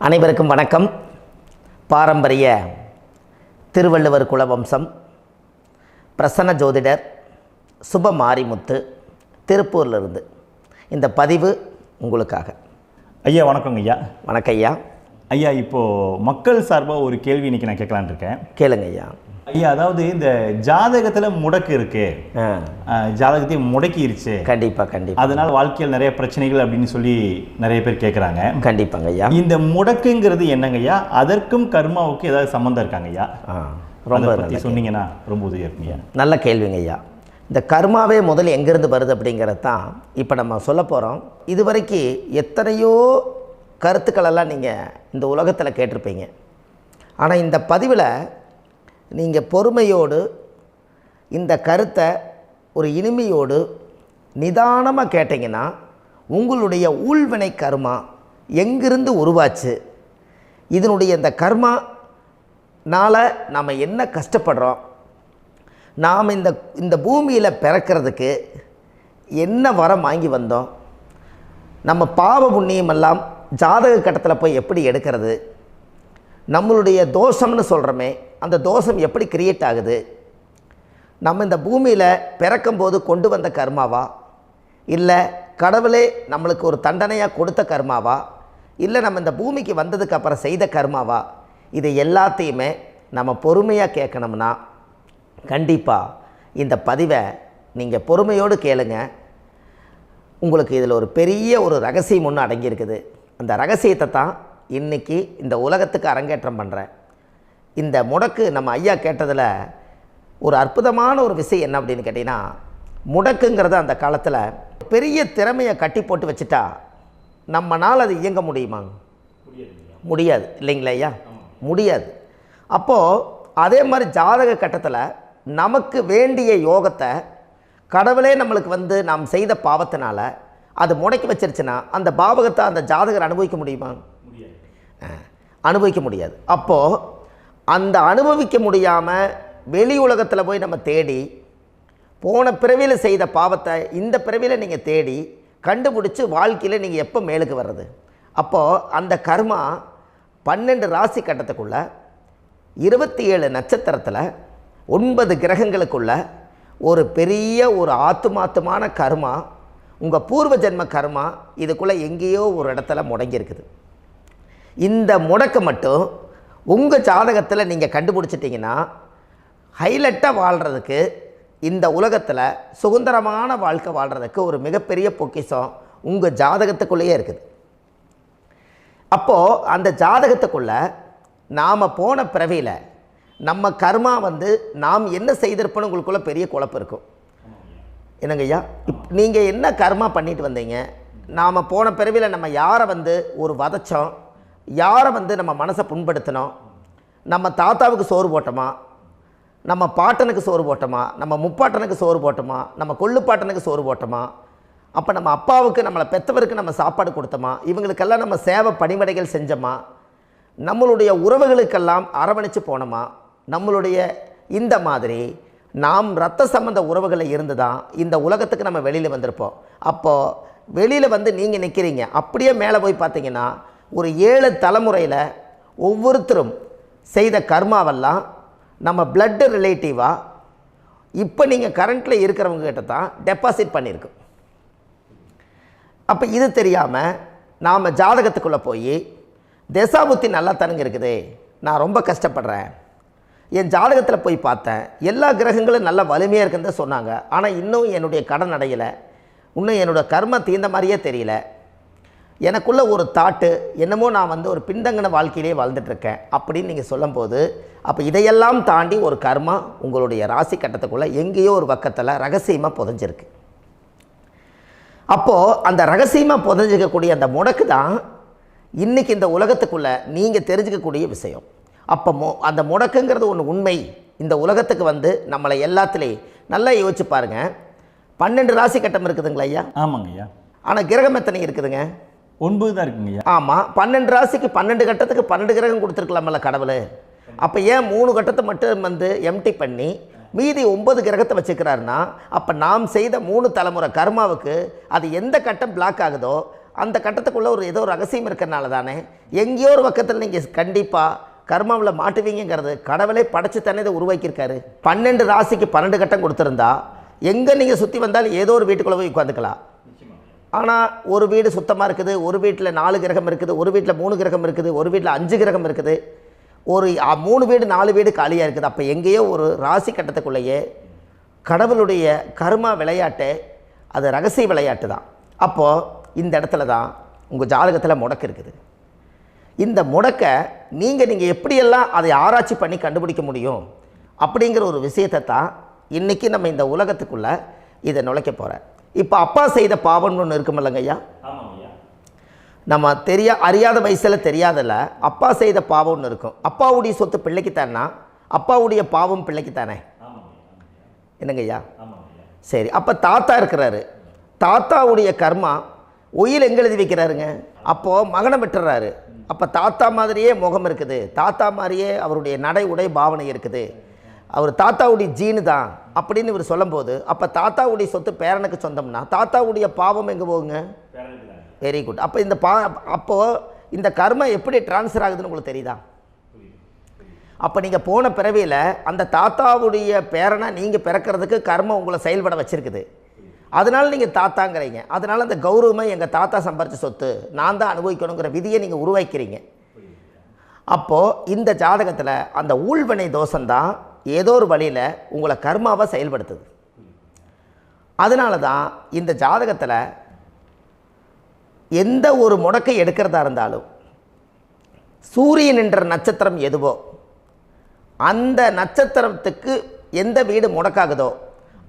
அனைவருக்கும் வணக்கம். பாரம்பரிய திருவள்ளுவர் குலவம்சம் பிரசன்ன ஜோதிடர் சுப மாரிமுத்து திருப்பூரிலிருந்து இந்த பதிவு உங்களுக்காக. ஐயா வணக்கங்க ஐயா. வணக்கம் ஐயா. ஐயா இப்போது மக்கள் சார்பாக ஒரு கேள்வி இன்றைக்கி நான் கேட்கலான் இருக்கேன். கேளுங்க ஐயா. ஐயா, அதாவது இந்த ஜாதகத்தில் முடக்கு இருக்கு, ஜாதகத்தையும் முடக்கிருச்சு, கண்டிப்பாக அதனால் வாழ்க்கையில் நிறைய பிரச்சனைகள் அப்படின்னு சொல்லி நிறைய பேர் கேட்குறாங்க. கண்டிப்பாங்க ஐயா. இந்த முடக்குங்கிறது என்னங்க ஐயா? அதற்கும் கர்மாவுக்கு ஏதாவது சம்மந்தம் இருக்காங்க ஐயா? ரொம்ப பற்றி சொன்னீங்கன்னா ரொம்ப உதவியாக இருக்குங்க. நல்ல கேள்விங்க ஐயா. இந்த கர்மாவே முதல்ல எங்கேருந்து வருது அப்படிங்கிறது தான் இப்போ நம்ம சொல்ல போகிறோம். இதுவரைக்கும் எத்தனையோ கருத்துக்களெல்லாம் நீங்கள் இந்த உலகத்தில் கேட்டிருப்பீங்க. ஆனால் இந்த பதிவில் நீங்கள் பொறுமையோடு இந்த கருத்தை ஒரு இனிமையோடு நிதானமாக கேட்டிங்கன்னா உங்களுடைய ஊழ்வினை கர்மா எங்கிருந்து உருவாச்சு, இதனுடைய இந்த கர்மானால் நாம் என்ன கஷ்டப்படுறோம், நாம் இந்த பூமியில் பிறக்கிறதுக்கு என்ன வரம் வாங்கி வந்தோம், நம்ம பாவ புண்ணியமெல்லாம் ஜாதக கட்டத்தில் போய் எப்படி எடுக்கிறது, நம்மளுடைய தோஷம்னு சொல்கிறோமே அந்த தோஷம் எப்படி கிரியேட் ஆகுது, நம்ம இந்த பூமியில் பிறக்கும்போது கொண்டு வந்த கர்மாவா, இல்லை கடவுளே நம்மளுக்கு ஒரு தண்டனையாக கொடுத்த கர்மாவா, இல்லை நம்ம இந்த பூமிக்கு வந்ததுக்கு அப்புறம் செய்த கர்மாவா, இது எல்லாத்தையுமே நம்ம பொறுமையாக கேட்கணும்னா கண்டிப்பாக இந்த பதிவை நீங்கள் பொறுமையோடு கேளுங்க. உங்களுக்கு இதில் ஒரு பெரிய ஒரு ரகசியம் ஒன்று அடங்கியிருக்குது. அந்த ரகசியத்தை தான் இன்றைக்கி இந்த உலகத்துக்கு அரங்கேற்றம் பண்ணுறேன். இந்த முடக்கு நம்ம ஐயா கேட்டதில் ஒரு அற்புதமான ஒரு விஷயம் என்ன அப்படின்னு கேட்டிங்கன்னா, முடக்குங்கிறது அந்த காலத்தில் பெரிய திறமையை கட்டி போட்டு வச்சுட்டா நம்மனால் அது இயங்க முடியுமாங்க? முடியாது இல்லைங்களா ஐயா? முடியாது. அப்போது அதே மாதிரி ஜாதக கட்டத்தில் நமக்கு வேண்டிய யோகத்தை கடவுளே நம்மளுக்கு நாம் செய்த பாவத்தினால அது முடக்கி வச்சிருச்சுன்னா அந்த பாவகத்தை அந்த ஜாதகர் அனுபவிக்க முடியுமா? அனுபவிக்க முடியாது. அப்போது அந்த அனுபவிக்க முடியாமல் வெளி உலகத்தில் போய் நம்ம தேடி போன பிறவியில் செய்த பாவத்தை இந்த பிறவியில் நீங்கள் தேடி கண்டுபிடிச்சி வாழ்க்கையில் நீங்கள் எப்போ மேலுக்கு வர்றது? அப்போது அந்த கர்மா 12 ராசி கட்டத்துக்குள்ள 27 நட்சத்திரத்தில் 9 கிரகங்களுக்குள்ள ஒரு பெரிய ஒரு ஆத்துமாத்துமான கர்மா, உங்கள் பூர்வ ஜென்ம கர்மா இதுக்குள்ளே எங்கேயோ ஒரு இடத்துல முடங்கியிருக்குது. இந்த முடக்க மட்டும் உங்கள் ஜாதகத்தில் நீங்கள் கண்டுபிடிச்சிட்டிங்கன்னா ஹைலைட்டாக வாழ்கிறதுக்கு, இந்த உலகத்தில் சுதந்திரமான வாழ்க்கை வாழ்கிறதுக்கு ஒரு மிகப்பெரிய பொக்கிஷம் உங்கள் ஜாதகத்துக்குள்ளேயே இருக்குது. அப்போது அந்த ஜாதகத்துக்குள்ளே நாம் போன பிறவியில் நம்ம கர்மா நாம் என்ன செய்திருப்போன்னு உங்களுக்குள்ளே பெரிய குழப்பம் இருக்கும். என்னங்க ஐயா, நீங்கள் என்ன கர்மா பண்ணிட்டு வந்தீங்க, நாம் போன பிறவியில் நம்ம யாரை ஒரு வதச்சோம், யாரை நம்ம மனசை புண்படுத்தினோம், நம்ம தாத்தாவுக்கு சோறு போட்டோமா, நம்ம பாட்டனுக்கு சோறு போட்டோமா, நம்ம முப்பாட்டனுக்கு சோறு போட்டோமா, நம்ம கொள்ளுப்பாட்டனுக்கு சோறு போட்டோமா, அப்போ நம்ம அப்பாவுக்கு நம்மளை பெற்றவருக்கு நம்ம சாப்பாடு கொடுத்தோமா, இவங்களுக்கெல்லாம் நம்ம சேவை பணிமடைகள் செஞ்சோமா, நம்மளுடைய உறவுகளுக்கெல்லாம் அரவணைச்சு போனோமா, நம்மளுடைய இந்த மாதிரி நாம் இரத்த சம்பந்த உறவுகளை இருந்து தான் இந்த உலகத்துக்கு நம்ம வெளியில் வந்திருப்போம். அப்போது வெளியில் நீங்கள் நிற்கிறீங்க, அப்படியே மேலே போய் பார்த்தீங்கன்னா ஒரு 7 தலைமுறையில் ஒவ்வொருத்தரும் செய்த கர்மாவெல்லாம் நம்ம பிளட்டு ரிலேட்டிவாக இப்போ நீங்கள் கரண்ட்டில் இருக்கிறவங்க கிட்ட தான் டெபாசிட் பண்ணியிருக்கோம். அப்போ இது தெரியாமல் நாம் ஜாதகத்துக்குள்ளே போய் தசாபுத்தி நல்லா தனுங்க இருக்குது, நான் ரொம்ப கஷ்டப்படுறேன், என் ஜாதகத்தில் போய் பார்த்தேன் எல்லா கிரகங்களும் நல்ல வலிமையாக இருக்குன்னு தான் சொன்னாங்க, ஆனால் இன்னும் என்னுடைய கடன் அடையலை, இன்னும் என்னோடய கர்ம தீர்ந்த மாதிரியே தெரியல, எனக்குள்ளே ஒரு தாட்டு என்னமோ நான் ஒரு பின்தங்கின வாழ்க்கையிலே வாழ்ந்துட்டுருக்கேன் அப்படின்னு நீங்கள் சொல்லும்போது, அப்போ இதையெல்லாம் தாண்டி ஒரு கர்மா உங்களுடைய ராசி கட்டத்துக்குள்ளே எங்கேயோ ஒரு பக்கத்தில் ரகசியமாக புதைஞ்சிருக்கு. அப்போது அந்த ரகசியமாக புதைஞ்சிக்கக்கூடிய அந்த முடக்கு தான் இன்றைக்கி இந்த உலகத்துக்குள்ளே நீங்கள் தெரிஞ்சுக்கக்கூடிய விஷயம். அப்போ அந்த முடக்குங்கிறது ஒன்று உண்மை. இந்த உலகத்துக்கு நம்மளை எல்லாத்துலேயும் நல்லா யோசிச்சு பாருங்கள். 12 ராசி கட்டம் இருக்குதுங்களா ஐயா? ஆமாங்க ஐயா. ஆனால் கிரகம் எத்தனை இருக்குதுங்க? 9 தான் இருக்குங்க ஐயா. ஆமாம், 12 ராசிக்கு 12 கட்டத்துக்கு 12 கிரகம் கொடுத்துருக்கலாமல்ல கடவுள். அப்போ ஏன் 3 கட்டத்தை மட்டும் எம்டி பண்ணி மீதி 9 கிரகத்தை வச்சுக்கிறாருன்னா, அப்போ நாம் செய்த 3 தலைமுறை கர்மாவுக்கு அது எந்த கட்டம் பிளாக் ஆகுதோ அந்த கட்டத்துக்குள்ளே ஏதோ ஒரு ரகசியம் இருக்கிறனால தானே எங்கேயோ ஒரு பக்கத்தில் நீங்கள் கண்டிப்பாக கர்மாவில் மாட்டுவீங்கிறது கடவுளே படைச்சு தானே இதை உருவாக்கியிருக்காரு. 12 ராசிக்கு 12 கட்டம் கொடுத்துருந்தா எங்கே நீங்கள் சுற்றி வந்தாலும் ஏதோ ஒரு வீட்டுக்குள்ளே போய் உட்காந்துக்கலாம். ஆனால் ஒரு வீடு சுத்தமாக இருக்குது, ஒரு வீட்டில் 4 கிரகம் இருக்குது, ஒரு வீட்டில் 3 கிரகம் இருக்குது, ஒரு வீட்டில் 5 கிரகம் இருக்குது, ஒரு 3 வீடு 4 வீடு காலியாக இருக்குது. அப்போ எங்கேயோ ஒரு ராசி கட்டத்துக்குள்ளேயே கடவுளுடைய கர்மா விளையாட்டு, அது ரகசிய விளையாட்டு தான். அப்போது இந்த இடத்துல தான் உங்கள் ஜாதகத்தில் முடக்கு இருக்குது. இந்த முடக்கை நீங்கள் எப்படியெல்லாம் அதை ஆராய்ச்சி பண்ணி கண்டுபிடிக்க முடியும் அப்படிங்கிற ஒரு விஷயத்தை தான் இன்றைக்கி நம்ம இந்த உலகத்துக்குள்ளே இதை நுழைக்க போகிறேன். இப்போ அப்பா செய்த பாவம்னு ஒன்று இருக்குமில்லங்க ஐயா, நம்ம அறியாத வயசில் தெரியாதில்ல, அப்பா செய்த பாவம்னு இருக்கும். அப்பாவுடைய சொத்து பிள்ளைக்குத்தானா, அப்பாவுடைய பாவம் பிள்ளைக்குத்தானே, என்னங்க ஐயா? சரி, அப்போ தாத்தா இருக்கிறாரு, தாத்தாவுடைய கர்மா உயிர் எங்கே எழுதி வைக்கிறாருங்க? அப்போது மகனை விட்டுறாரு. அப்போ தாத்தா மாதிரியே முகம் இருக்குது, தாத்தா மாதிரியே அவருடைய நடை உடை பாவனை இருக்குது, அவர் தாத்தாவுடைய ஜீனு தான் அப்படின்னு இவர் சொல்லும்போது, அப்போ தாத்தாவுடைய சொத்து பேரனுக்கு சொந்தம்னா தாத்தாவுடைய பாவம் எங்கே போகுங்க? Very good. அப்போ அப்போது இந்த கர்மா எப்படி டிரான்ஸ்ஃபர் ஆகுதுன்னு உங்களுக்கு தெரியுதா? அப்போ நீங்கள் போன பிறவியில் அந்த தாத்தாவுடைய பேரனை நீங்கள் பிறக்கிறதுக்கு கர்மம் உங்களை செயல்பட வச்சுருக்குது. அதனால் நீங்கள் தாத்தாங்கிறீங்க. அதனால் அந்த கௌரவமாக எங்கள் தாத்தா சம்பாரித்த சொத்து நான் தான் அனுபவிக்கணுங்கிற விதியை நீங்கள் உருவாக்கிறீங்க. அப்போது இந்த ஜாதகத்தில் அந்த ஊழ்வினை தோஷந்தான் ஏதோ ஒரு வழியில் உங்களை கர்மாவை செயல்படுத்துது. அதனால தான் இந்த ஜாதகத்தில் எந்த ஒரு முடக்கை எடுக்கிறதா இருந்தாலும் சூரியன் என்ற நட்சத்திரம் எதுவோ அந்த நட்சத்திரத்துக்கு எந்த வீடு முடக்காகுதோ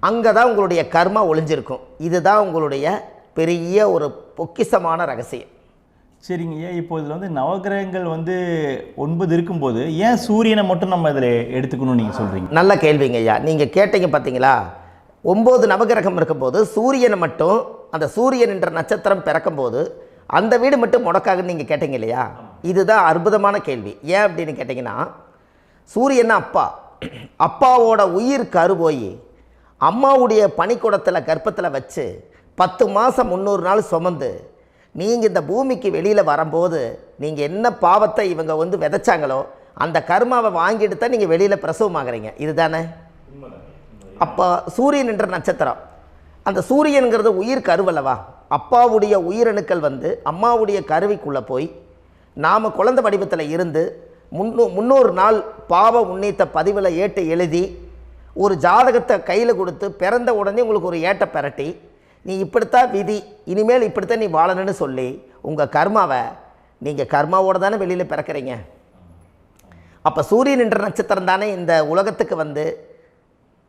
அங்கே தான் உங்களுடைய கர்மா ஒளிஞ்சிருக்கும். இதுதான் உங்களுடைய பெரிய ஒரு பொக்கிஷமான ரகசியம். சரிங்க ஐயா, இப்போ இதில் நவகிரகங்கள் 9 இருக்கும்போது ஏன் சூரியனை மட்டும் நம்ம இதில் எடுத்துக்கணும்னு நீங்கள் சொல்கிறீங்க? நல்ல கேள்விங்க ஐயா. நீங்கள் கேட்டீங்க பார்த்தீங்களா, 9 நவகிரகம் இருக்கும்போது சூரியனை மட்டும், அந்த சூரியன் என்ற நட்சத்திரம் பிறக்கும்போது அந்த வீடு மட்டும் முடக்காகுன்னு நீங்கள் கேட்டீங்க இல்லையா? இதுதான் அற்புதமான கேள்வி. ஏன் அப்படின்னு கேட்டிங்கன்னா, சூரியன் அப்பாவோட உயிர் கரு போய் அம்மாவுடைய பனிக்கூடத்தில் கர்ப்பத்தில் வச்சு 10 மாதம் 300 நாள் சுமந்து நீங்கள் இந்த பூமிக்கு வெளியில் வரும்போது நீங்கள் என்ன பாவத்தை இவங்க விதைச்சாங்களோ அந்த கர்மாவை வாங்கிட்டு தான் நீங்கள் வெளியில் பிரசவமாகறீங்க. இதுதானே? அப்போ சூரியன் என்ற நட்சத்திரம், அந்த சூரியனுங்கிறது உயிர் கருவல்லவா, அப்பாவுடைய உயிரணுக்கள் அம்மாவுடைய கருவிக்குள்ளே போய் நாம் குழந்தை வடிவத்தில் இருந்து 300 நாள் பாவ உண்ணீத்த பதிவில் ஏட்டு எழுதி ஒரு ஜாதகத்தை கையில் கொடுத்து பிறந்த உடனே உங்களுக்கு ஒரு ஏட்டை பெரட்டி நீ இப்படித்தான் விதி, இனிமேல் இப்படித்தான் நீ வாழணும்னு சொல்லி உங்கள் கர்மாவை நீங்கள் கர்மாவோடு தானே வெளியில் பிறக்கிறீங்க. அப்போ சூரியன் என்ற நட்சத்திரம் தானே இந்த உலகத்துக்கு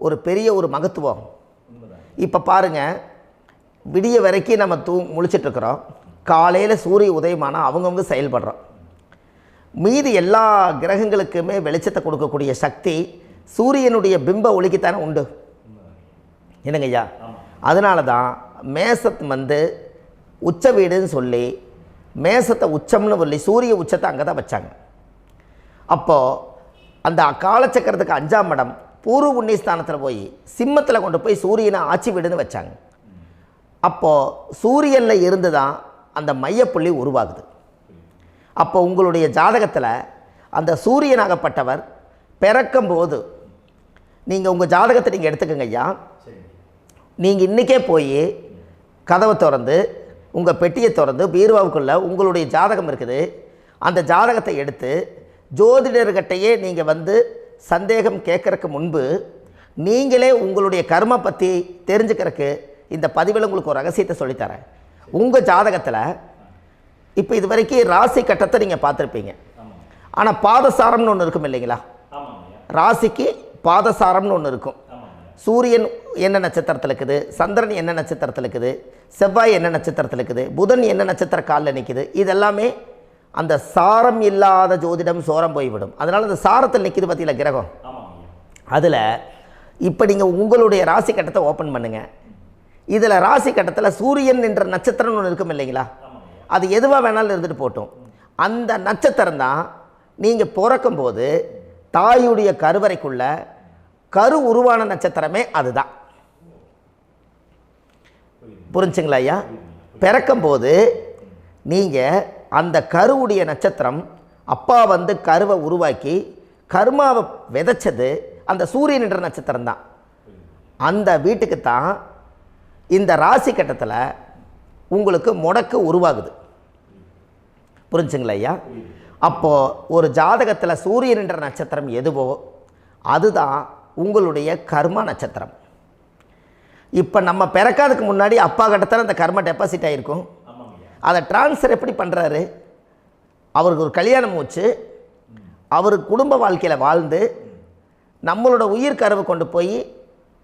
ஒரு பெரிய ஒரு மகத்துவம். இப்போ பாருங்கள், விடிய வரைக்கும் நம்ம முழிச்சிட்ருக்குறோம், காலையில் சூரிய உதயமானால் அவங்கவுங்க செயல்படுறோம். மீதி எல்லா கிரகங்களுக்குமே வெளிச்சத்தை கொடுக்கக்கூடிய சக்தி சூரியனுடைய பிம்ப ஒளிக்குத்தானே உண்டு, என்னங்க ஐயா? அதனால தான் மேசத்து உச்ச வீடுன்னு சொல்லி மேசத்தை உச்சம்னு சொல்லி சூரிய உச்சத்தை அங்கே தான் வச்சாங்க. அப்போது அந்த காலச்சக்கரத்துக்கு 5ஆம் இடம் பூர்வ புண்ணியஸ்தானத்தில் போய் சிம்மத்தில் கொண்டு போய் சூரியனை ஆட்சி வீடுன்னு வச்சாங்க. அப்போது சூரியனில் இருந்து தான் அந்த மையப்புள்ளி உருவாகுது. அப்போ உங்களுடைய ஜாதகத்தில் அந்த சூரியனாகப்பட்டவர் பிறக்கும்போது நீங்கள் உங்கள் ஜாதகத்தை நீங்கள் எடுத்துக்கங்க ஐயா. நீங்கள் இன்றைக்கே போய் கதவை திறந்து உங்கள் பெட்டியை திறந்து பீர்வாவுக்குள்ளே உங்களுடைய ஜாதகம் இருக்குது, அந்த ஜாதகத்தை எடுத்து ஜோதிடர்கிட்டையே நீங்கள் சந்தேகம் கேட்குறக்கு முன்பு நீங்களே உங்களுடைய கர்ம பற்றி தெரிஞ்சுக்கிறதுக்கு இந்த பதிவில் உங்களுக்கு ஒரு ரகசியத்தை சொல்லித்தரேன். உங்கள் ஜாதகத்தில் இப்போ இது வரைக்கும் ராசி கட்டத்தை நீங்கள் பார்த்துருப்பீங்க, ஆனால் பாதசாரம்னு ஒன்று இருக்கும் இல்லைங்களா? ராசிக்கு பாதசாரம்னு ஒன்று இருக்கும். சூரியன் என்ன நட்சத்திரத்தில் இருக்குது, சந்திரன் என்ன நட்சத்திரத்தில் இருக்குது, செவ்வாய் என்ன நட்சத்திரத்தில் இருக்குது, புதன் என்ன நட்சத்திர காலில் நிற்குது, இதெல்லாமே அந்த சாரம் இல்லாத ஜோதிடம் சோரம் போய்விடும். அதனால் அந்த சாரத்தில் நிற்கிது பார்த்தீங்களா கிரகம், அதில் இப்போ நீங்கள் உங்களுடைய ராசி கட்டத்தை ஓப்பன் பண்ணுங்கள். இதில் ராசி கட்டத்தில் சூரியன் என்ற நட்சத்திரம்னு ஒன்று இருக்கும் இல்லைங்களா? அது எதுவாக வேணாலும் இருந்துட்டு போட்டோம். அந்த நட்சத்திரம் தான் நீங்கள் பிறக்கும்போது தாயுடைய கருவறைக்குள்ள கரு உருவான நட்சத்திரமே அதுதான். புரிஞ்சுங்களா ஐயா? பிறக்கும்போது நீங்கள் அந்த கருவுடைய நட்சத்திரம் அப்பா வந்து கருவை உருவாக்கி கர்மாவை விதைச்சது அந்த சூரியன் என்ற நட்சத்திரம் தான். அந்த வீட்டுக்கு தான் இந்த ராசி கட்டத்தில் உங்களுக்கு முடக்கு உருவாகுது. புரிஞ்சுங்களா ஐயா? அப்போது ஒரு ஜாதகத்தில் சூரியன் என்ற நட்சத்திரம் எதுவோ அதுதான் உங்களுடைய கர்மா நட்சத்திரம். இப்போ நம்ம பிறக்காதுக்கு முன்னாடி அப்பா கட்டத்தில் அந்த கர்மா டெபாசிட் ஆகிருக்கும். அதை ட்ரான்ஸ்ஃபர் எப்படி பண்ணுறாரு? அவருக்கு ஒரு கல்யாணம் வச்சு அவர் குடும்ப வாழ்க்கையில் வாழ்ந்து நம்மளோட உயிர் கருவை கொண்டு போய்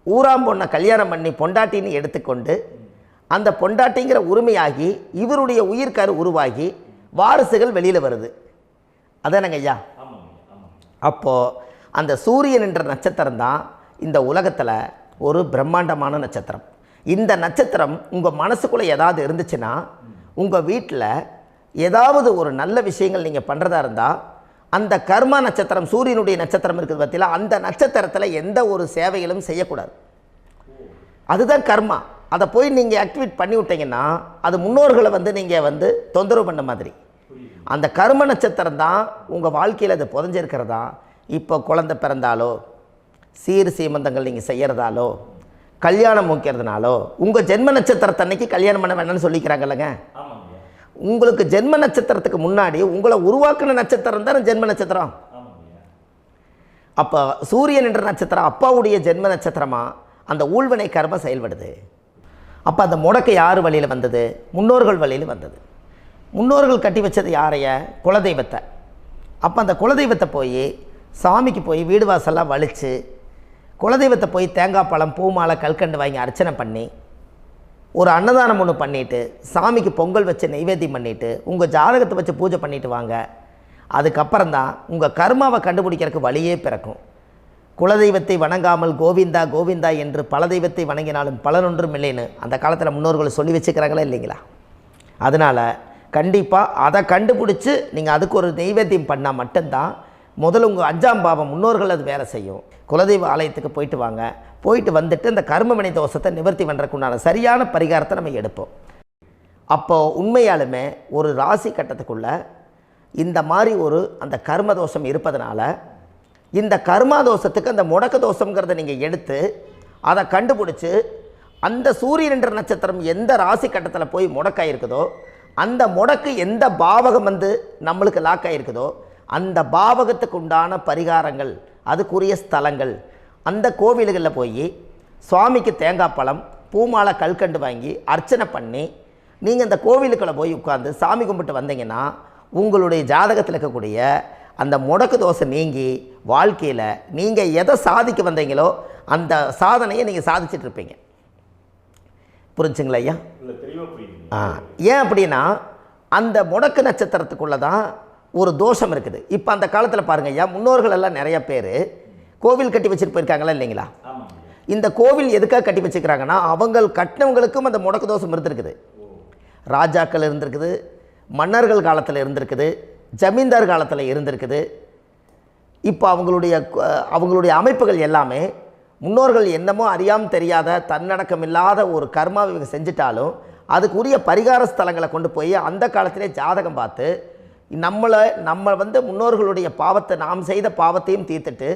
ஊராம் பொண்ணை கல்யாணம் பண்ணி பொண்டாட்டின்னு எடுத்துக்கொண்டு அந்த பொண்டாட்டிங்கிற உரிமையாகி இவருடைய உயிர் கரு உருவாகி வாரிசுகள் வெளியில் வருது. அதானங்க ஐயா? அப்போது அந்த சூரியன் என்ற நட்சத்திரம் தான் இந்த உலகத்தில் ஒரு பிரம்மாண்டமான நட்சத்திரம். இந்த நட்சத்திரம் உங்கள் மனசுக்குள்ளே ஏதாவது இருந்துச்சுன்னா உங்கள் வீட்டில் ஏதாவது ஒரு நல்ல விஷயங்கள் நீங்கள் பண்ணுறதா இருந்தால் அந்த கர்மா நட்சத்திரம் சூரியனுடைய நட்சத்திரம் இருக்குது பார்த்தீங்களா, அந்த நட்சத்திரத்தில் எந்த ஒரு சேவைகளும் செய்யக்கூடாது. அதுதான் கர்மா. அதை போய் நீங்கள் ஆக்டிவேட் பண்ணி விட்டீங்கன்னா அது முன்னோர்களை வந்து நீங்கள் வந்து தொந்தரவு பண்ண மாதிரி. அந்த கர்ம நட்சத்திரம் தான் உங்கள் வாழ்க்கையில் அது புதஞ்சிருக்கிறதா. இப்போ குழந்தை பிறந்தாலோ சீர் சீமந்தங்கள் நீங்கள் செய்கிறதாலோ கல்யாணம் முக்கிறதுனாலோ உங்கள் ஜென்ம நட்சத்திரத்தன்னைக்கு கல்யாணம் பண்ண வேண்டாம்னு சொல்லிக்கிறாங்கல்லங்க. உங்களுக்கு ஜென்ம நட்சத்திரத்துக்கு முன்னாடி உங்களை உருவாக்குன நட்சத்திரம் தான் ஜென்ம நட்சத்திரம். அப்போ சூரியன் என்ற நட்சத்திரம் அப்பாவுடைய ஜென்ம நட்சத்திரமாக அந்த ஊழ்வினை கர்மம் செயல்படுது. அப்போ அந்த முடக்கு யார் வழியில் வந்தது? முன்னோர்கள் வழியில் வந்தது. முன்னோர்கள் கட்டி வச்சது யாரைய? குலதெய்வத்தை. அப்போ அந்த குலதெய்வத்தை போய் சாமிக்கு போய் வீடு வாசல்லாம் வலித்து குலதெய்வத்தை போய் தேங்காய் பழம் பூ மாலை கல்கண்டு வாங்கி அர்ச்சனை பண்ணி ஒரு அன்னதானம் ஒன்று பண்ணிவிட்டு சாமிக்கு பொங்கல் வச்சு நைவேத்தியம் பண்ணிவிட்டு உங்கள் ஜாதகத்தை வச்சு பூஜை பண்ணிவிட்டு வாங்க. அதுக்கப்புறம் தான் உங்கள் கர்மாவை கண்டுபிடிக்கிறதுக்கு வழியே பிறக்கும். குலதெய்வத்தை வணங்காமல் கோவிந்தா கோவிந்தா என்று பல தெய்வத்தை வணங்கினாலும் பலனொன்றும் இல்லைன்னு அந்த காலத்தில் முன்னோர்கள் சொல்லி வச்சுக்கிறாங்களா இல்லைங்களா? அதனால் கண்டிப்பாக அதை கண்டுபிடிச்சி நீங்கள் அதுக்கு ஒரு நைவேத்தியம் பண்ணால் மட்டும்தான் முதல்ல உங்கள் 5ஆம் பாவம் முன்னோர்கள் அது வேலை செய்யும். குலதெய்வ ஆலயத்துக்கு போயிட்டு வாங்க. போயிட்டு வந்துட்டு இந்த கர்மவினை தோஷத்தை நிவர்த்தி பண்ணுறதுக்குண்டான சரியான பரிகாரத்தை நம்ம எடுப்போம். அப்போது உண்மையாலுமே ஒரு ராசி கட்டத்துக்குள்ளே இந்த மாதிரி ஒரு அந்த கர்ம தோஷம் இருப்பதனால இந்த கர்மா தோஷத்துக்கு அந்த முடக்க தோஷங்கிறத நீங்கள் எடுத்து அதை கண்டுபிடிச்சி அந்த சூரியன் என்ற நட்சத்திரம் எந்த ராசி கட்டத்தில் போய் முடக்காயிருக்குதோ அந்த முடக்கு எந்த பாவகம் வந்து நம்மளுக்கு லாக் ஆகிருக்குதோ அந்த பாவகத்துக்கு உண்டான பரிகாரங்கள் அதுக்குரிய ஸ்தலங்கள் அந்த கோவில்களில் போய் சுவாமிக்கு தேங்காய் பழம் பூமாலை கல்கண்டு வாங்கி அர்ச்சனை பண்ணி நீங்கள் இந்த கோவிலுக்குள்ளே போய் உட்காந்து சாமி கும்பிட்டு வந்தீங்கன்னா உங்களுடைய ஜாதகத்தில் இருக்கக்கூடிய அந்த முடக்கு தோசை நீங்கி வாழ்க்கையில் நீங்கள் எதை சாதிக்க வந்தீங்களோ அந்த சாதனையை நீங்கள் சாதிச்சிட்ருப்பீங்க. புரிஞ்சுங்களா ஐயா? ஏன் அப்படின்னா அந்த முடக்கு நட்சத்திரத்துக்குள்ளே தான் ஒரு தோஷம் இருக்குது. இப்போ அந்த காலத்தில் பாருங்கள் ஐயா, முன்னோர்கள் எல்லாம் நிறைய பேர் கோவில் கட்டி வச்சுட்டு போயிருக்காங்களா இல்லைங்களா? இந்த கோவில் எதுக்காக கட்டி வச்சுக்கிறாங்கன்னா அவங்க கட்டினவங்களுக்கும் அந்த முடக்கு தோஷம் இருந்திருக்குது. ராஜாக்கள் இருந்திருக்குது, மன்னர்கள் காலத்தில் இருந்திருக்குது, ஜமீன்தார் காலத்தில் இருந்திருக்குது. இப்போ அவங்களுடைய அமைப்புகள் எல்லாமே முன்னோர்கள் என்னமோ அறியாமல் தெரியாத தன்னடக்கம் இல்லாத ஒரு கர்மாவை இவங்க செஞ்சிட்டாலும் அதுக்குரிய பரிகார ஸ்தலங்களை கொண்டு போய் அந்த காலத்திலே ஜாதகம் பார்த்து நம்ம வந்து முன்னோர்களுடைய பாவத்தை நாம் செய்த பாவத்தையும் தீர்த்துட்டு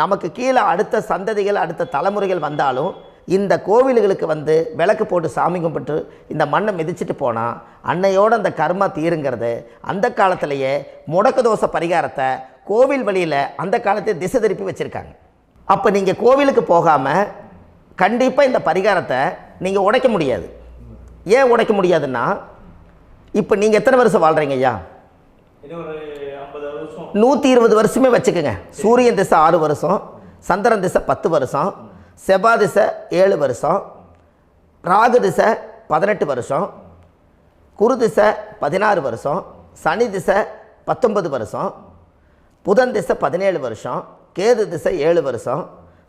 நமக்கு கீழே அடுத்த சந்ததிகள் அடுத்த தலைமுறைகள் வந்தாலும் இந்த கோவில்களுக்கு வந்து விளக்கு போட்டு சாமி கும்பிட்டு இந்த மண்ணை மிதிச்சுட்டு போனால் அன்னையோடு அந்த கர்மா தீருங்கிறது அந்த காலத்திலேயே முடக்க தோஷ பரிகாரத்தை கோவில் வழியில் அந்த காலத்தை திசை திருப்பி வச்சுருக்காங்க. அப்போ நீங்கள் கோவிலுக்கு போகாமல் கண்டிப்பாக இந்த பரிகாரத்தை நீங்கள் உடைக்க முடியாது. ஏன் உடைக்க முடியாதுன்னா இப்போ நீங்கள் எத்தனை வருஷம் வாழ்கிறீங்க ஐயா? 120 வருஷமே வச்சுக்கோங்க. சூரியன் திசை 6 வருஷம், சந்திரன் திசை 10 வருஷம், செவ்வாய் திசை 7 வருஷம், ராகு திசை 18 வருஷம், குரு திசை 16 வருஷம், சனி திசை 19 வருஷம், புதன் திசை 17 வருஷம், கேது திசை 7 வருஷம்,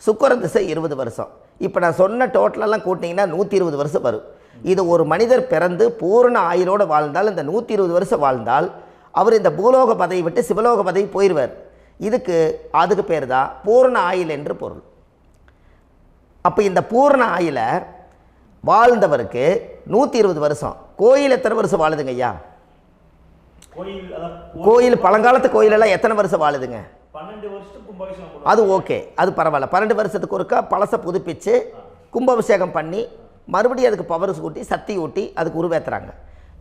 சுக்கிரன் திசை 20 வருஷம். இப்போ நான் சொன்ன டோட்டலெல்லாம் கூட்டிங்கன்னா 120 வருஷம் வரும். இது ஒரு மனிதர் பிறந்து பூரண ஆயுளோடு வாழ்ந்தால் இந்த 120 வருஷம் வாழ்ந்தால் அவர் இந்த பூலோக பதவி விட்டு சிவலோக பதவி போயிடுவார். அதுக்கு பேர் தான் பூரண ஆயுள் என்று பொருள். அப்போ இந்த பூரண ஆயுளை வாழ்ந்தவருக்கு 120 வருஷம். கோயில் எத்தனை வருஷம் வாழுதுங்க ஐயா? கோயில் பழங்காலத்து கோயிலெல்லாம் எத்தனை வருஷம் வாழுதுங்க? 12 வருஷத்துக்கு கும்பாபிஷேகம். அது ஓகே, அது பரவாயில்ல. 12 வருஷத்துக்கு ஒருக்கா பழசை புதுப்பிச்சு கும்பாபிஷேகம் பண்ணி மறுபடியும் அதுக்கு பவர் ஊட்டி சக்தி ஊட்டி அதுக்கு உருவேற்றுறாங்க.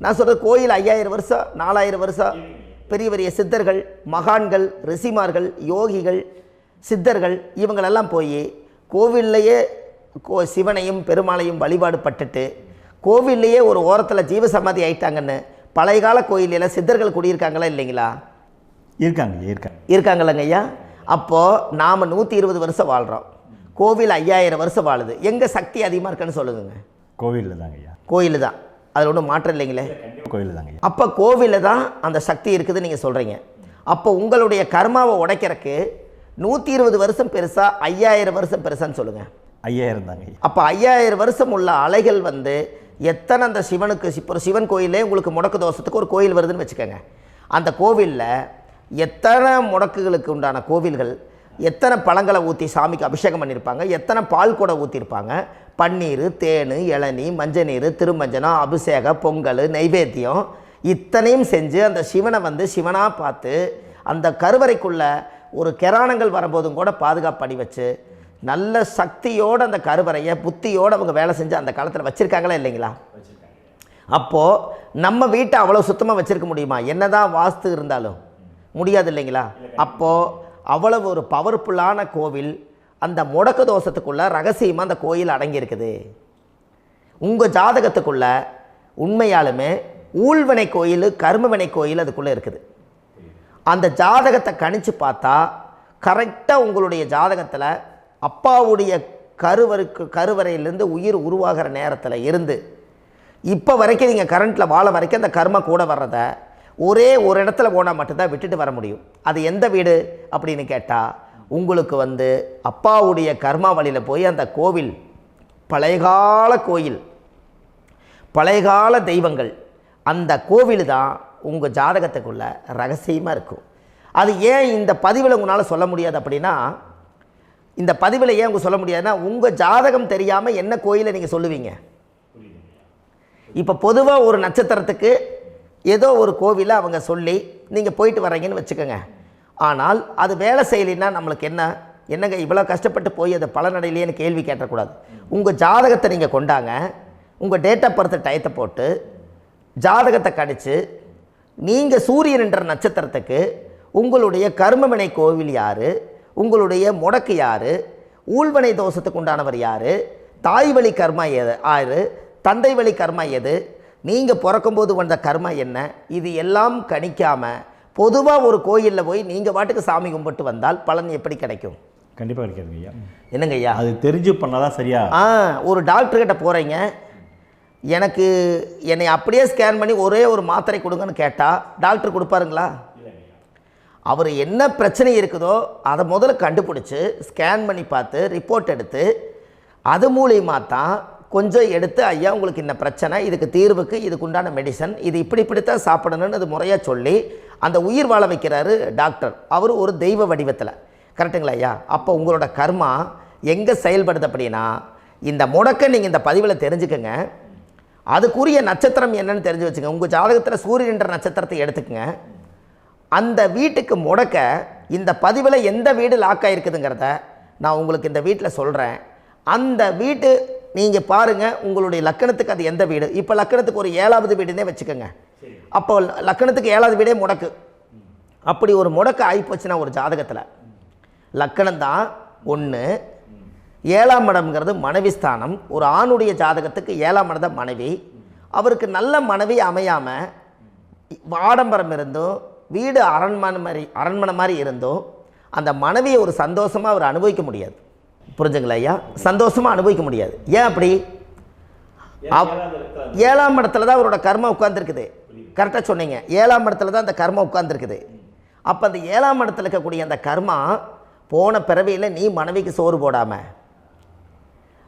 நான் சொல்கிறது கோயில் 5000 வருஷம் 4000 வருஷம் பெரிய பெரிய சித்தர்கள், மகான்கள், ரிஷிமார்கள், யோகிகள், சித்தர்கள் இவங்களெல்லாம் போய் கோவில்லையே சிவனையும் பெருமாளையும் வழிபாடு பட்டுட்டு கோவில்லையே ஒரு ஓரத்தில் ஜீவசமாதி ஆயிட்டாங்கன்னு பழைய கால கோயிலில் சித்தர்கள் குடியிருக்காங்களா இல்லைங்களா? இருக்காங்கல்லங்க ஐயா. அப்போது நாம் 120 வருஷம் வாழ்கிறோம், கோவில் 5000 வருஷம் வாழுது. எங்கே சக்தி அதிகமாக இருக்குன்னு சொல்லுங்க? கோவிலில் தாங்க ஐயா. கோயில் தான், அதில் ஒன்றும் மாற்றம் இல்லைங்களே. கோயில் தாங்க. அப்போ கோவிலில் தான் அந்த சக்தி இருக்குதுன்னு நீங்கள் சொல்கிறீங்க. அப்போ உங்களுடைய கர்மாவை உடைக்கிறதுக்கு 120 வருஷம் பெருசா 5000 வருஷம் பெருசான்னு சொல்லுங்கள்? 5000 தாங்க. அப்போ 5000 வருஷம் உள்ள அலைகள் வந்து எத்தனை அந்த சிவனுக்கு இப்போ சிவன் கோயிலே உங்களுக்கு முடக்கு தோஷத்துக்கு ஒரு கோயில் வருதுன்னு வச்சுக்கோங்க. அந்த கோவிலில் எத்தனை முடக்குகளுக்கு உண்டான கோவில்கள், எத்தனை பழங்களை ஊற்றி சாமிக்கு அபிஷேகம் பண்ணியிருப்பாங்க, எத்தனை பால் கூட ஊற்றிருப்பாங்க, பன்னீர், தேன், இளநீ, மஞ்சள் நீர், திருமஞ்சனம், அபிஷேகம், பொங்கல், நைவேத்தியம் இத்தனையும் செஞ்சு அந்த சிவனை வந்து சிவனாக பார்த்து அந்த கருவறைக்குள்ள ஒரு கிராணங்கள் வரும்போதும் கூட பாதுகாப்பு பண்ணி வச்சு நல்ல சக்தியோடு அந்த கருவறையை புத்தியோடு அவங்க வேலை செஞ்சு அந்த காலத்தில் வச்சுருக்காங்களா இல்லைங்களா? அப்போது நம்ம வீட்டை அவ்வளோ சுத்தமாக வச்சுருக்க முடியுமா? என்னதான் வாஸ்து இருந்தாலும் முடியாது இல்லைங்களா? அப்போது அவ்வளவு ஒரு பவர்ஃபுல்லான கோவில் அந்த முடக்கு தோஷத்துக்குள்ளே ரகசியமாக அந்த கோயில் அடங்கியிருக்குது. உங்கள் ஜாதகத்துக்குள்ளே உண்மையாலுமே ஊழ்வினை கோயில், கர்மவினை கோயில் அதுக்குள்ளே இருக்குது. அந்த ஜாதகத்தை கணிச்சு பார்த்தா கரெக்டாக உங்களுடைய ஜாதகத்தில் அப்பாவுடைய கருவறையிலேருந்து உயிர் உருவாகிற நேரத்தில் இருந்து இப்போ வரைக்கும் நீங்கள் கரண்ட்டில் வாழ வரைக்கும் அந்த கர்ம கூட வர்றதை ஒரே ஒரு இடத்துல போனால் மட்டும்தான் விட்டுட்டு வர முடியும். அது எந்த வீடு அப்படின்னு கேட்டால் உங்களுக்கு வந்து அப்பாவுடைய கர்மா வழியில் போய் அந்த கோவில் பழையகால கோயில், பழையகால தெய்வங்கள், அந்த கோவில் தான் உங்கள் ஜாதகத்துக்குள்ள ரகசியமாக இருக்கும். அது ஏன் இந்த பதிவில் உங்களால் சொல்ல முடியாது அப்படின்னா, இந்த பதிவில் ஏன் உங்க சொல்ல முடியாதுன்னா உங்கள் ஜாதகம் தெரியாமல் என்ன கோயிலை நீங்கள் சொல்லுவீங்க? இப்போ பொதுவாக ஒரு நட்சத்திரத்துக்கு ஏதோ ஒரு கோவிலை அவங்க சொல்லி நீங்கள் போயிட்டு வர்றீங்கன்னு வச்சுக்கோங்க. ஆனால் அது வேலை செய்யலைன்னா நம்மளுக்கு என்னங்க இவ்வளோ கஷ்டப்பட்டு போய் அதை பலனடையிலேன்னு கேள்வி கேட்டக்கூடாது. உங்கள் ஜாதகத்தை நீங்கள் கொண்டாங்க, உங்கள் டேட் ஆஃப் பர்த் டயத்தை போட்டு ஜாதகத்தை கணிச்சு நீங்கள் சூரியன் என்ற நட்சத்திரத்துக்கு உங்களுடைய கர்மவினை கோவில் யார், உங்களுடைய முடக்கு யார், ஊழ்வனை தோஷத்துக்கு உண்டானவர் யார், தாய் வழி கர்மா யார், தந்தை வழி கர்மா எது, நீங்கள் பிறக்கும்போது வந்த கர்மா என்ன, இது எல்லாம் கணிக்காமல் பொதுவாக ஒரு கோயிலில் போய் நீங்கள் பாட்டுக்கு சாமி கும்பிட்டு வந்தால் பலன் எப்படி கிடைக்கும்? கண்டிப்பாக கிடைக்காதுங்க ஐயா. என்னங்க ஐயா? அது தெரிஞ்சு பண்ணாதான் சரியா? ஒரு டாக்டர்கிட்ட போகிறீங்க, என்னை அப்படியே ஸ்கேன் பண்ணி ஒரே ஒரு மாத்திரை கொடுங்கன்னு கேட்டால் டாக்டர் கொடுப்பாருங்களா? அவர் என்ன பிரச்சனை இருக்குதோ அதை முதல்ல கண்டுபிடிச்சி ஸ்கேன் பண்ணி பார்த்து ரிப்போர்ட் எடுத்து அது மூலியமாக தான் கொஞ்சம் எடுத்து ஐயா உங்களுக்கு இந்த பிரச்சனை, இதுக்கு தீர்வுக்கு இதுக்குண்டான மெடிசன், இது இப்படித்தான் சாப்பிடணும்னு அது முறையாக சொல்லி அந்த உயிர் வாழ வைக்கிறாரு டாக்டர். அவர் ஒரு தெய்வ வடிவத்தில். கரெக்டுங்களா ஐயா? அப்போ உங்களோட கர்மா எங்கே செயல்படுது அப்படின்னா இந்த முடக்க நீங்கள் இந்த பதிவில் தெரிஞ்சுக்கங்க. அதுக்குரிய நட்சத்திரம் என்னன்னு தெரிஞ்சு வச்சுங்க. உங்கள் ஜாதகத்தில் சூரியன் என்ற நட்சத்திரத்தை எடுத்துக்கங்க. அந்த வீட்டுக்கு முடக்க இந்த பதிவில் எந்த வீடு லாக் ஆகிருக்குதுங்கிறத நான் உங்களுக்கு இந்த வீட்டில் சொல்கிறேன். அந்த வீட்டு நீங்கள் பாருங்கள், உங்களுடைய லக்கணத்துக்கு அது எந்த வீடு. இப்போ லக்கணத்துக்கு ஒரு 7வது வீடுன்னே வச்சுக்கோங்க. அப்போ லக்கணத்துக்கு 7வது வீடே முடக்கு. அப்படி ஒரு முடக்கு ஆகிப்போச்சுன்னா ஒரு ஜாதகத்தில் லக்கணம் தான் 1, 7ஆம் இடம்ங்கிறது மனைவி ஸ்தானம். ஒரு ஆணுடைய ஜாதகத்துக்கு 7ஆம் இடம் தான் மனைவி. அவருக்கு நல்ல மனைவி அமையாமல் ஆடம்பரம் இருந்தும் வீடு அரண்மனை மாதிரி இருந்தும் அந்த மனைவியை ஒரு சந்தோஷமாக அவர் அனுபவிக்க முடியாது. புரிஞ்சுங்களா ஐயா? சந்தோஷமாக அனுபவிக்க முடியாது. ஏன் அப்படி? 7ஆம் இடத்துல தான் அவரோட கர்மா உட்கார்ந்துருக்குது. கரெக்டாக சொன்னீங்க. 7ஆம் இடத்துல தான் அந்த கர்மா உட்கார்ந்துருக்குது. அப்போ அந்த 7ஆம் இடத்துல இருக்கக்கூடிய அந்த கர்மா போன பிறவியில் நீ மனைவிக்கு சோறு போடாமல்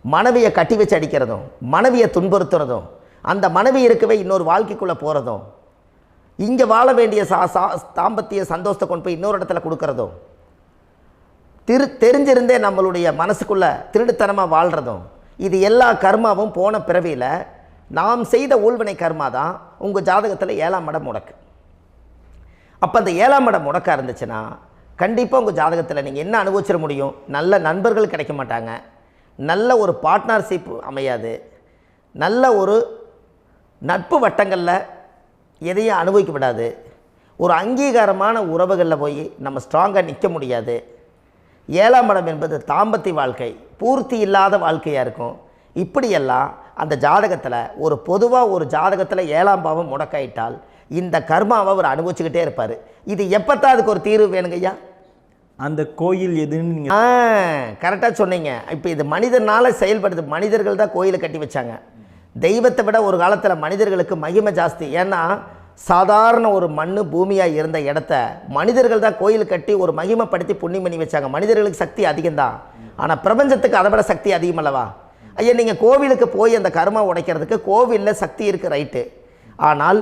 மனைவியை கட்டி வச்சு அடிக்கிறதும், மனைவியை துன்புறுத்துறதும், அந்த மனைவி இருக்கவே இன்னொரு வாழ்க்கைக்குள்ளே போகிறதும், இங்கே வாழ வேண்டிய தாம்பத்திய சந்தோஷத்தை கொண்டு போய் இன்னொரு இடத்துல கொடுக்கறதும், தெரிஞ்சிருந்தே நம்மளுடைய மனசுக்குள்ளே திருடுத்தனமாக வாழ்கிறதும், இது எல்லா கர்மாவும் போன பிறவியில் நாம் செய்த ஊழ்வினை கர்மா தான் உங்கள் ஜாதகத்தில் 7ஆம் இடம் முடக்கு. அப்போ அந்த 7ஆம் இடம் முடக்கா இருந்துச்சுன்னா கண்டிப்பாக உங்கள் ஜாதகத்தில் நீங்கள் என்ன அனுபவிச்சிட முடியும்? நல்ல நண்பர்கள் கிடைக்க மாட்டாங்க, நல்ல ஒரு பார்ட்னர்ஷிப் அமையாது, நல்ல ஒரு நட்பு வட்டங்களில் எதையும் அனுபவிக்க விடாது, ஒரு அங்கீகாரமான உறவுகளில் போய் நம்ம ஸ்ட்ராங்காக நிற்க முடியாது. 7ஆம் இடம் என்பது தாம்பத்திய வாழ்க்கை, பூர்த்தி இல்லாத வாழ்க்கையாக இருக்கும். இப்படியெல்லாம் அந்த ஜாதகத்தில் ஒரு பொதுவாக ஒரு ஜாதகத்தில் 7ஆம் பாவம் முடக்காயிட்டால் இந்த கர்மாவை அவர் அனுபவிச்சுக்கிட்டே இருப்பார். இது எப்போத்தான் அதுக்கு ஒரு தீர்வு வேணுங்கய்யா? அந்த கோயில் எதுன்னு நீங்கள் கரெக்டாக சொன்னீங்க. இப்போ இது மனிதனால் செயல்படுது. மனிதர்கள் தான் கோயிலை கட்டி வச்சாங்க. தெய்வத்தை விட ஒரு காலத்தில் மனிதர்களுக்கு மகிமை ஜாஸ்தி. ஏன்னா சாதாரண ஒரு மண் பூமியாக இருந்த இடத்த மனிதர்கள் தான் கோயில் கட்டி ஒரு மகிமைப்படுத்தி புண்ணியம் பண்ணி வச்சாங்க. மனிதர்களுக்கு சக்தி அதிகம்தான், ஆனால் பிரபஞ்சத்துக்கு அதை விட சக்தி அதிகம் அல்லவா? ஐயா, நீங்கள் கோவிலுக்கு போய் அந்த கர்மா உடைக்கிறதுக்கு கோவிலில் சக்தி இருக்குது, ரைட்டு. ஆனால்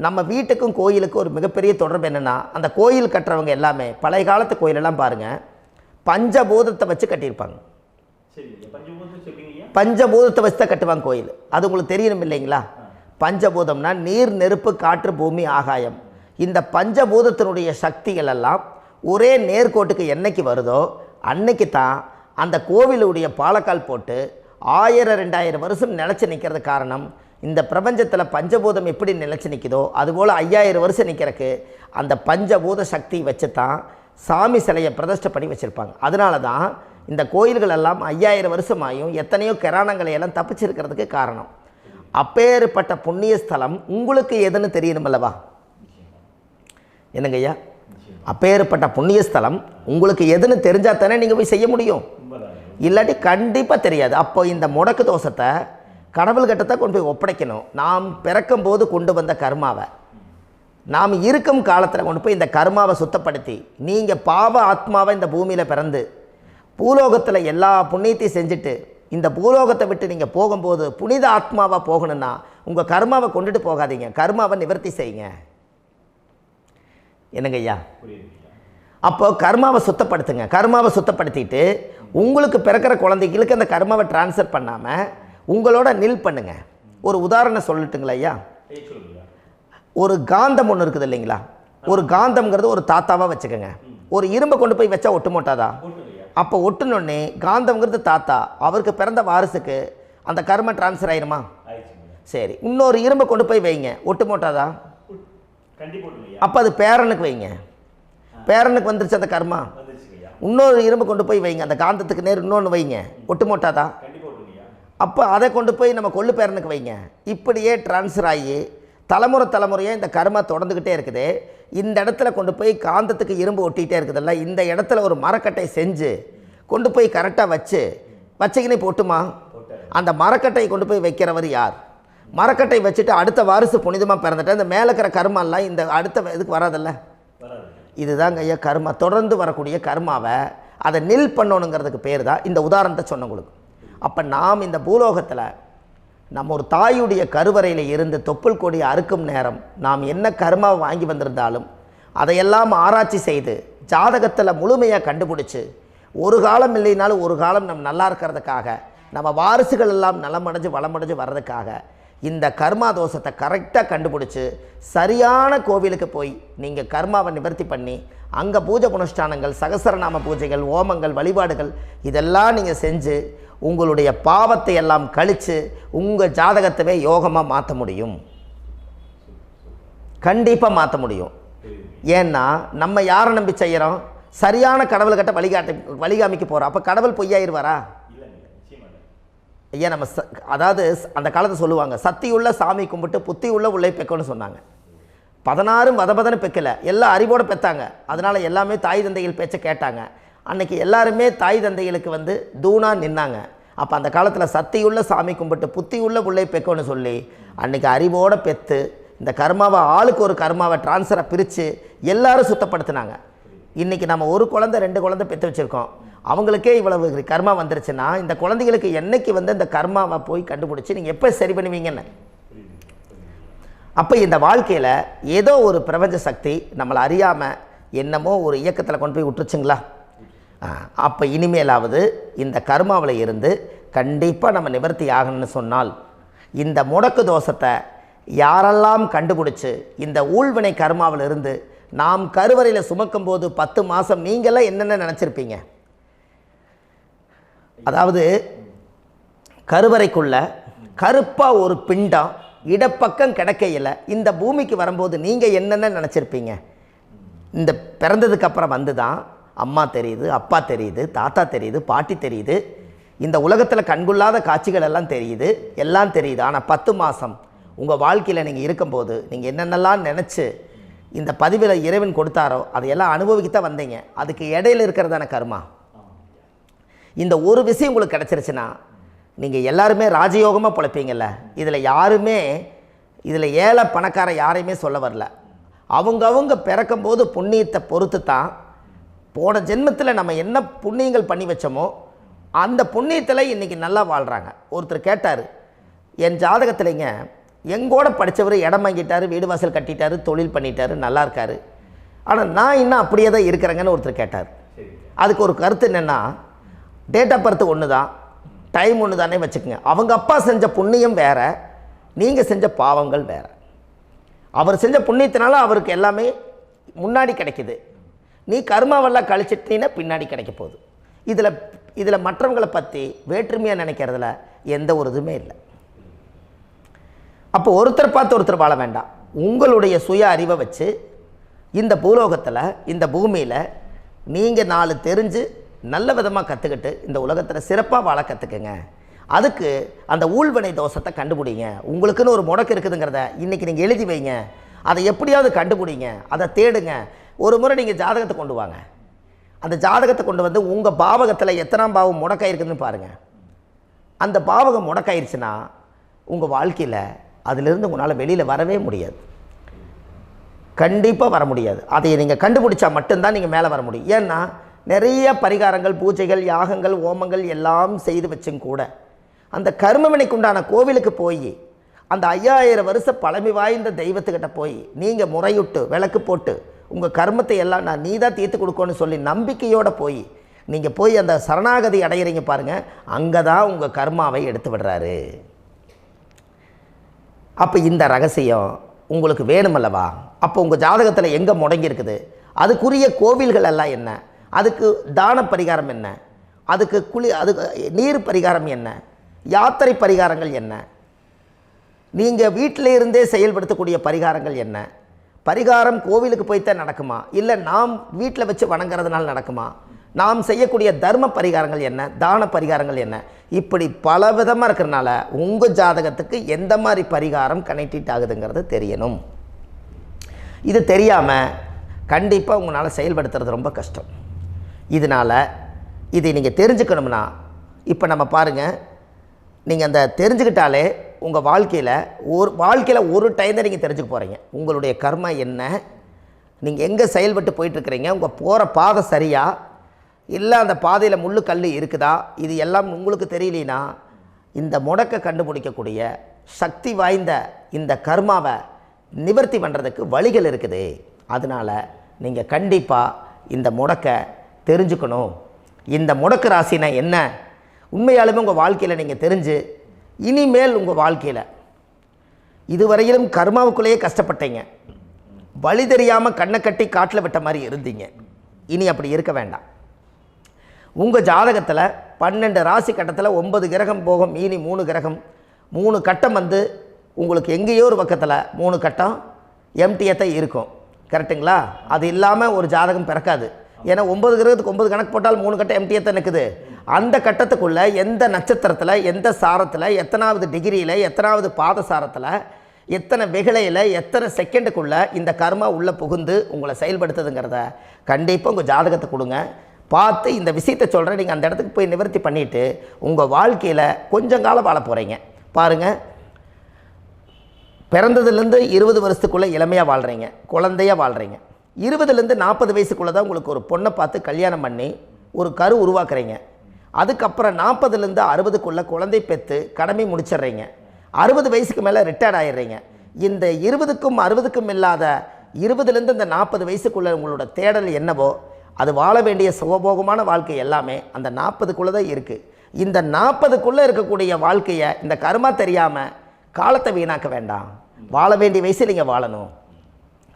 நம்ம வீட்டுக்கும் கோயிலுக்கும் ஒரு மிகப்பெரிய தொடர்பு என்னென்னா, அந்த கோயில் கட்டுறவங்க எல்லாமே பழைய காலத்து கோயிலெல்லாம் பாருங்கள், பஞ்சபூதத்தை வச்சு கட்டியிருப்பாங்க. பஞ்சபூதத்தை வச்சு தான் கட்டுவாங்க கோயில். அது உங்களுக்கு தெரியணும் இல்லைங்களா? பஞ்சபூதம்னா நீர், நெருப்பு, காற்று, பூமி, ஆகாயம். இந்த பஞ்சபூதத்தினுடைய சக்திகள் எல்லாம் ஒரே நேர்கோட்டுக்கு என்னைக்கு வருதோ அன்னைக்கு தான் அந்த கோவிலுடைய பாலக்கால் போட்டு 1000-2000 வருஷம் நிலச்சி நிற்கிறது. காரணம், இந்த பிரபஞ்சத்தில் பஞ்சபூதம் எப்படி நிலச்சி நிற்குதோ அதுபோல் 5000 வருஷம் நிற்கிறதுக்கு அந்த பஞ்சபூத சக்தி வச்சு தான் சாமி சிலையை பிரதிஷ்டை பண்ணி வச்சுருப்பாங்க. அதனால தான் இந்த கோயில்கள் எல்லாம் 5000 வருஷமாயும் எத்தனையோ கிராணங்களை எல்லாம் தப்பிச்சிருக்கிறதுக்கு காரணம். அப்பேற்பட்ட புண்ணிய ஸ்தலம் உங்களுக்கு எதுன்னு தெரியணும் அல்லவா? என்னங்க ஐயா? அப்பேற்பட்ட புண்ணிய ஸ்தலம் உங்களுக்கு எதுன்னு தெரிஞ்சால் தானே நீங்கள் போய் செய்ய முடியும், இல்லாட்டி கண்டிப்பாக தெரியாது. அப்போ இந்த முடக்கு தோஷத்தை கடவுள்கிட்ட கொண்டு போய் ஒப்படைக்கணும். நாம் பிறக்கும் போது கொண்டு வந்த கர்மாவை நாம் இருக்கும் காலத்தில் கொண்டு போய் இந்த கர்மாவை சுத்தப்படுத்தி, நீங்கள் பாவ ஆத்மாவை இந்த பூமியில் பிறந்து பூலோகத்தில் எல்லா புண்ணியத்தையும் செஞ்சுட்டு இந்த பூலோகத்தை விட்டு நீங்கள் போகும்போது புனித ஆத்மாவாக போகணுன்னா உங்கள் கர்மாவை கொண்டுட்டு போகாதீங்க, கர்மாவை நிவர்த்தி செய்யுங்க. என்னங்க ஐயா? அப்போ கர்மாவை சுத்தப்படுத்துங்க. கர்மாவை சுத்தப்படுத்திட்டு உங்களுக்கு பிறக்கிற குழந்தைகளுக்கு அந்த கர்மாவை டிரான்ஸ்ஃபர் பண்ணாமல் உங்களோட நில் பண்ணுங்க. ஒரு உதாரணம் சொல்லட்டுங்களா ஐயா? ஒரு காந்தம் ஒன்று இருக்குது இல்லைங்களா? ஒரு காந்தம்ங்கிறது ஒரு தாத்தாவாக வச்சுக்கோங்க. ஒரு இரும்பை கொண்டு போய் வச்சா ஒட்டு மோட்டாதா? அப்போ ஒட்டுனோடனே காந்தம்ங்கிறது தாத்தா, அவருக்கு பிறந்த வாரிசுக்கு அந்த கர்ம டிரான்ஸ்ஃபர் ஆயிருமா? சரி, இன்னொரு இரும்பை கொண்டு போய் வைங்க, ஒட்டு மோட்டாதா? அப்போ அது பேரனுக்கு வைங்க, பேரனுக்கு வந்துருச்சு அந்த கர்மா. இன்னொரு இரும்பை கொண்டு போய் வைங்க, அந்த காந்தத்துக்கு நேர் இன்னொன்று வைங்க, ஒட்டு மோட்டாதா? அப்போ அதை கொண்டு போய் நம்ம கொள்ளு பேரனுக்கு வைங்க. இப்படியே டிரான்ஸ்ஃபர் ஆகி தலைமுறையாக இந்த கர்மா தொடர்ந்துக்கிட்டே இருக்குது. இந்த இடத்துல கொண்டு போய் காந்தத்துக்கு இரும்பு ஒட்டிகிட்டே இருக்குதுல்ல, இந்த இடத்துல ஒரு மரக்கட்டை செஞ்சு கொண்டு போய் கரெக்டாக வச்சுக்கினே போட்டுமா? அந்த மரக்கட்டையை கொண்டு போய் வைக்கிறவர் யார்? மரக்கட்டை வச்சுட்டு அடுத்த வாரிசு புனிதமாக பிறந்துட்டு அந்த மேலே இருக்கிற கர்மாலாம் இந்த அடுத்த இதுக்கு வராதில்ல. இதுதாங்க ஐயா கர்மா. தொடர்ந்து வரக்கூடிய கர்மாவை அதை நில் பண்ணணுங்கிறதுக்கு பேர் தான் இந்த உதாரணத்தை சொன்னவங்களுக்கு. அப்போ நாம் இந்த பூலோகத்தில் நம்ம ஒரு தாயுடைய கருவறையில் இருந்து தொப்புள் கொடி அறுக்கும் நேரம் நாம் என்ன கர்மாவை வாங்கி வந்திருந்தாலும் அதையெல்லாம் ஆராய்ச்சி செய்து ஜாதகத்தில் முழுமையாக கண்டுபிடிச்சி ஒரு காலம் இல்லைனாலும் ஒரு காலம் நம்ம நல்லா இருக்கிறதுக்காக, நம்ம வாரிசுகள் எல்லாம் நலமடைஞ்சு வளமடைஞ்சு வர்றதுக்காக இந்த கர்மா தோஷத்தை கரெக்டாக கண்டுபிடிச்சி சரியான கோவிலுக்கு போய் நீங்கள் கர்மாவை நிவர்த்தி பண்ணி அங்கே பூஜை புனஸ்தானங்கள், சகசரநாம பூஜைகள், ஓமங்கள், வழிபாடுகள் இதெல்லாம் நீங்கள் செஞ்சு உங்களுடைய பாவத்தை எல்லாம் கழித்து உங்கள் ஜாதகத்தவே யோகமாக மாற்ற முடியும். கண்டிப்பாக மாற்ற முடியும். ஏன்னா நம்ம யாரை நம்பி செய்கிறோம்? சரியான கடவுள்கிட்ட வழிகாமிக்க போகிறோம். அப்போ கடவுள் பொய்யாயிருவாரா? ஐயா, நம்ம அதாவது அந்த காலத்தை சொல்லுவாங்க, சத்தியுள்ள சாமி கும்பிட்டு புத்தி உள்ள உள்ளே பெக்கணும்னு சொன்னாங்க. 16 வதபதன்னு பெக்கலை, எல்லாம் அறிவோடு பெற்றாங்க. அதனால் எல்லாமே தாய் தந்தைகள் பேச்சை கேட்டாங்க. அன்றைக்கி எல்லாருமே தாய் தந்தைகளுக்கு தூணாக நின்னாங்க. அப்போ அந்த காலத்தில் சத்தியுள்ள சாமி கும்பிட்டு புத்தி உள்ள உள்ளே பெக்கணும்னு சொல்லி அன்றைக்கி அறிவோடு பெற்று இந்த கர்மாவை ஆளுக்கு ஒரு கர்மாவை டிரான்ஸ்ஃபரை பிரித்து எல்லாரும் சுத்தப்படுத்தினாங்க. இன்றைக்கி நம்ம ஒரு குழந்தை 2 குழந்தை பெற்று வச்சுருக்கோம். அவங்களுக்கே இவ்வளவு கர்மா வந்துருச்சுன்னா இந்த குழந்தைகளுக்கு என்னைக்கு இந்த கர்மாவை போய் கண்டுபிடிச்சி நீங்கள் எப்போ சரி பண்ணுவீங்கன்னு. அப்போ இந்த வாழ்க்கையில் ஏதோ ஒரு பிரபஞ்ச சக்தி நம்மளை அறியாமல் என்னமோ ஒரு இயக்கத்தில் கொண்டு போய் விட்டுருச்சுங்களா? அப்போ இனிமேலாவது இந்த கர்மாவில் இருந்து கண்டிப்பாக நம்ம நிவர்த்தி ஆகணும்னு சொன்னால் இந்த முடக்கு தோஷத்தை யாரெல்லாம் கண்டுபிடிச்சி இந்த ஊழ்வினை கர்மாவில் இருந்து நாம் கருவறையில் சுமக்கும் போது 10 மாதம் நீங்களாம் என்னென்ன நினச்சிருப்பீங்க? அதாவது கருவறைக்குள்ள கருப்பாக ஒரு பிண்டம் இடப்பக்கம் கிடக்கையில் இந்த பூமிக்கு வரும்போது நீங்கள் என்னென்ன நினச்சிருப்பீங்க? இந்த பிறந்ததுக்கு அப்புறம் வந்து தான் அம்மா தெரியுது, அப்பா தெரியுது, தாத்தா தெரியுது, பாட்டி தெரியுது, இந்த உலகத்தில் கண்கொள்ளாத காட்சிகள் எல்லாம் தெரியுது, எல்லாம் தெரியுது. ஆனால் 10 மாதம் உங்கள் வாழ்க்கையில் நீங்கள் இருக்கும்போது நீங்கள் என்னென்னலாம் நினச்சி இந்த பதிவில் இறைவன் கொடுத்தாரோ அதையெல்லாம் அனுபவிக்கத்தான் வந்தீங்க. அதுக்கு இடையில இருக்கிறதான கர்மா. இந்த ஒரு விஷயம் உங்களுக்கு கிடச்சிருச்சுன்னா நீங்கள் எல்லாருமே ராஜயோகமாக பிழைப்பீங்கள்ல. இதில் ஏழை பணக்கார யாரையுமே சொல்ல வரல. அவங்க பிறக்கும்போது புண்ணியத்தை பொறுத்து தான் போன ஜென்மத்தில் நம்ம என்ன புண்ணியங்கள் பண்ணி வச்சோமோ அந்த புண்ணியத்தில் இன்றைக்கி நல்லா வாழ்கிறாங்க. ஒருத்தர் கேட்டார், என் ஜாதகத்தில்ங்க எங்கூட படித்தவர் இடம் வாங்கிட்டார், வீடு வாசல் கட்டிட்டார், தொழில் பண்ணிட்டார், நல்லா இருக்கார், ஆனால் நான் இன்னும் அப்படியே தான் இருக்கிறேங்கன்னு ஒருத்தர் கேட்டார். அதுக்கு ஒரு கருத்து என்னென்னா, டேட் ஆஃப் பர்த் ஒன்று தான், டைம் ஒன்று தானே வச்சுக்கோங்க. அவங்க அப்பா செஞ்ச புண்ணியம் வேறு, நீங்கள் செஞ்ச பாவங்கள் வேறு. அவர் செஞ்ச புண்ணியத்தினால அவருக்கு எல்லாமே முன்னாடி கிடைக்கிது. நீ கர்மாவெல்லாம் கழிச்சிட்டீங்கன்னா பின்னாடி கிடைக்க போகுது. இதில் மற்றவங்களை பற்றி வேற்றுமையாக நினைக்கிறதுல எந்த ஒரு இதுவுமே இல்லை. அப்போ ஒருத்தர் பார்த்து ஒருத்தர் வாழ வேண்டாம். உங்களுடைய சுய அறிவை வச்சு இந்த பூலோகத்தில் இந்த பூமியில் நீங்கள் 4 தெரிஞ்சு நல்ல விதமாக கற்றுக்கிட்டு இந்த உலகத்தில் சிறப்பாக வாழ கற்றுக்குங்க. அதுக்கு அந்த ஊழ்வினை தோஷத்தை கண்டுபிடிங்க. உங்களுக்குன்னு ஒரு முடக்கு இருக்குதுங்கிறத இன்றைக்கி நீங்கள் எழுதி வைங்க. அதை எப்படியாவது கண்டுபிடிங்க, அதை தேடுங்க. ஒரு முறை நீங்கள் ஜாதகத்தை கொண்டு வாங்க. அந்த ஜாதகத்தை கொண்டு வந்து உங்கள் பாவகத்தில் எத்தனாம் பாவம் முடக்காயிருக்குதுன்னு பாருங்கள். அந்த பாவகம் முடக்காயிருச்சுன்னா உங்கள் வாழ்க்கையில் அதிலிருந்து உங்களால் வெளியில் வரவே முடியாது, கண்டிப்பாக வர முடியாது. அதை நீங்கள் கண்டுபிடிச்சா மட்டும்தான் நீங்கள் மேலே வர முடியும். ஏன்னா நிறைய பரிகாரங்கள், பூஜைகள், யாகங்கள், ஓமங்கள் எல்லாம் செய்து வச்சும் கூட அந்த கர்மவினைக்கு உண்டான கோவிலுக்கு போய் அந்த 5000 வருஷ பழமை வாய்ந்த தெய்வத்துக்கிட்ட போய் நீங்கள் முறையிட்டு விளக்கு போட்டு உங்கள் கர்மத்தை எல்லாம் நான் நீ தான் தீர்த்து கொடுக்கணும்னு சொல்லி நம்பிக்கையோடு நீங்கள் போய் அந்த சரணாகதி அடையிறீங்க பாருங்கள், அங்கே தான் உங்கள் கர்மாவை எடுத்து விடுறாரு. அப்போ இந்த ரகசியம் உங்களுக்கு வேணுமல்லவா? அப்போ உங்கள் ஜாதகத்தில் எங்கே முடங்கி அதுக்குரிய கோவில்கள் எல்லாம் என்ன, அதுக்கு தான பரிகாரம் என்ன, அதுக்கு நீர் பரிகாரம் என்ன, யாத்திரை பரிகாரங்கள் என்ன, நீங்கள் வீட்டில் இருந்தே செயல்படுத்தக்கூடிய பரிகாரங்கள் என்ன, பரிகாரம் கோவிலுக்கு போய்த்தான் நடக்குமா, இல்லை நாம் வீட்டில் வச்சு வணங்குறதுனால நடக்குமா, நாம் செய்யக்கூடிய தர்ம பரிகாரங்கள் என்ன, தான பரிகாரங்கள் என்ன, இப்படி பல விதமாக இருக்கிறனால உங்கள் ஜாதகத்துக்கு எந்த மாதிரி பரிகாரம் கனெக்ட் ஆகுதுங்கிறது தெரியணும். இது தெரியாமல் கண்டிப்பாக உங்களால் செயல்படுத்துறது ரொம்ப கஷ்டம். இதனால் இதை நீங்கள் தெரிஞ்சுக்கணும்னா இப்போ நம்ம பாருங்கள், நீங்கள் அந்த தெரிஞ்சுக்கிட்டாலே உங்கள் வாழ்க்கையில் ஒரு டைம் தான் நீங்கள் தெரிஞ்சுக்க போகிறீங்க. உங்களுடைய கர்மா என்ன, நீங்கள் எங்கே செயல்பட்டு போயிட்டுருக்கிறீங்க, உங்கள் போகிற பாதை சரியா இல்லை அந்த பாதையில் முள்ளு கல் இருக்குதா, இது எல்லாம் உங்களுக்கு தெரியலனா இந்த முடக்கை கண்டுபிடிக்கக்கூடிய சக்தி வாய்ந்த இந்த கர்மாவை நிவர்த்தி பண்ணுறதுக்கு வழிகள் இருக்குது. அதனால் நீங்கள் கண்டிப்பாக இந்த முடக்கை தெரிஞ்சுக்கணும். இந்த முடக்கு ராசினா என்ன உண்மையாலுமே உங்கள் வாழ்க்கையில் நீங்கள் தெரிஞ்சு இனிமேல் உங்கள் வாழ்க்கையில் இதுவரையிலும் கர்மாவுக்குள்ளேயே கஷ்டப்பட்டீங்க, வழி தெரியாமல் கண்ணை கட்டி காட்டில் விட்ட மாதிரி இருந்தீங்க. இனி அப்படி இருக்க வேண்டாம். உங்கள் ஜாதகத்தில் 12 ராசி கட்டத்தில் 9 கிரகம் போகும், மீனி 3 கிரகம், 3 கட்டம் உங்களுக்கு எங்கேயோ ஒரு பக்கத்தில் 3 கட்டம் எம்டியாக தான் இருக்கும். கரெக்டுங்களா? அது இல்லாமல் ஒரு ஜாதகம் பிறக்காது. ஏன்னா 9 கிரகத்துக்கு 9 கணக்கு போட்டால் 3 கட்டம் எம்டியாக தான் நிற்குது. அந்த கட்டத்துக்குள்ளே எந்த நட்சத்திரத்தில், எந்த சாரத்தில், எத்தனாவது டிகிரியில், எத்தனாவது பாதசாரத்தில், எத்தனை வெகுளையில், எத்தனை செகண்டுக்குள்ளே இந்த கர்மா உள்ளே புகுந்து உங்களை செயல்படுத்துதுங்கிறத கண்டிப்பாக உங்கள் ஜாதகத்தை கொடுங்க. பார்த்து இந்த விஷயத்தை சொல்கிறேன், நீங்கள் அந்த இடத்துக்கு போய் நிவர்த்தி பண்ணிவிட்டு உங்கள் வாழ்க்கையில் கொஞ்சம் காலம் வாழ போகிறீங்க. பாருங்கள், பிறந்ததுலேருந்து 20 வருஷத்துக்குள்ளே இளமையாக வாழ்கிறீங்க, குழந்தையாக வாழ்கிறீங்க. 20லேருந்து 40 வயசுக்குள்ளே தான் உங்களுக்கு ஒரு பொண்ணை பார்த்து கல்யாணம் பண்ணி ஒரு கரு உருவாக்குறீங்க. அதுக்கப்புறம் 40லேருந்து 60க்குள்ளே குழந்தை பெற்று கடமை முடிச்சிடுறீங்க. 60 வயசுக்கு மேலே ரிட்டையர்ட் ஆகிடுறீங்க. இந்த 20க்கும் 60க்கும் இல்லாத 20லேருந்து இந்த 40 வயசுக்குள்ளே உங்களோட தேடல் என்னவோ அது வாழ வேண்டிய சுகபோகமான வாழ்க்கை எல்லாமே அந்த 40க்குள்ளே தான் இருக்குது. இந்த 40க்குள்ளே இருக்கக்கூடிய வாழ்க்கையை இந்த கர்மா தெரியாமல் காலத்தை வீணாக்க வேண்டாம். வாழ வேண்டிய வயசில் நீங்கள் வாழணும்.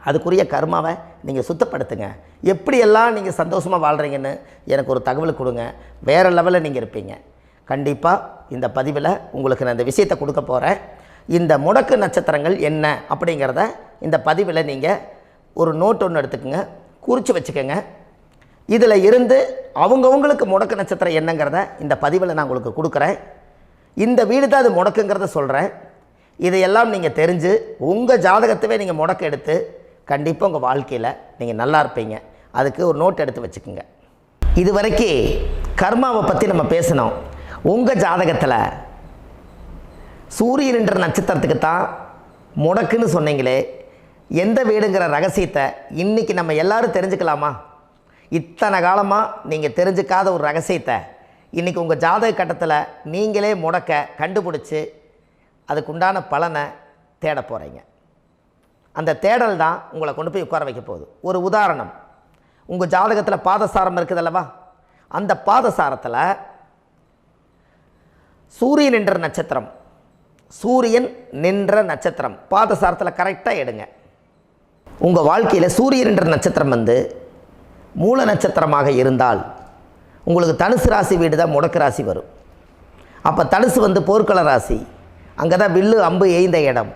அதுக்குரிய கர்மாவை நீங்கள் சுத்தப்படுத்துங்க. எப்படியெல்லாம் நீங்கள் சந்தோஷமாக வாழ்கிறீங்கன்னு எனக்கு ஒரு தகவல் கொடுங்க. வேறு லெவலில் நீங்கள் இருப்பீங்க. கண்டிப்பாக இந்த பதிவில் உங்களுக்கு நான் இந்த விஷயத்தை கொடுக்க போகிறேன். இந்த முடக்கு நட்சத்திரங்கள் என்ன அப்படிங்கிறத இந்த பதிவில் நீங்கள் ஒரு நோட் ஒன்று எடுத்துக்கோங்க, குறித்து வச்சுக்கோங்க. இதில் இருந்து அவங்கவுங்களுக்கு முடக்கு நட்சத்திரம் என்னங்கிறத இந்த பதிவில் நான் உங்களுக்கு கொடுக்குறேன். இந்த வீடு தான் அது முடக்குங்கிறத சொல்கிறேன். இதையெல்லாம் நீங்கள் தெரிஞ்சு உங்கள் ஜாதகத்தவே நீங்கள் முடக்கு எடுத்து கண்டிப்பாக உங்கள் வாழ்க்கையில் நீங்கள் நல்லா இருப்பீங்க. அதுக்கு ஒரு நோட் எடுத்து வச்சுக்கோங்க. இது வரைக்கும் கர்மாவை பற்றி நம்ம பேசினோம். உங்கள் ஜாதகத்தில் சூரியன் என்ற நட்சத்திரத்துக்கு தான் முடக்குன்னு சொன்னீங்களே, எந்த வீடுங்கிற ரகசியத்தை இன்றைக்கி நம்ம எல்லோரும் தெரிஞ்சுக்கலாமா? இத்தனை காலமாக நீங்கள் தெரிஞ்சுக்காத ஒரு ரகசியத்தை இன்றைக்கி உங்கள் ஜாதக கட்டத்தில் நீங்களே முடக்க கண்டுபிடிச்சி அதுக்குண்டான பலனை தேட போகிறீங்க. அந்த தேடல் தான் உங்களை கொண்டு போய் உட்கார வைக்க போகுது. ஒரு உதாரணம், உங்கள் ஜாதகத்தில் பாதசாரம் இருக்குது அல்லவா? அந்த பாதசாரத்தில் சூரியன் என்ற நட்சத்திரம், சூரியன் நின்ற நட்சத்திரம் பாதசாரத்தில் கரெக்டாக எடுங்க. உங்கள் வாழ்க்கையில் சூரியன் என்ற நட்சத்திரம் வந்து மூல நட்சத்திரமாக இருந்தால் உங்களுக்கு தனுசு ராசி வீடு தான் முடக்கு ராசி வரும். அப்போ தனுசு வந்து போர்க்கள ராசி, அங்கே தான் வில்லு அம்பு எய்ந்த இடம்.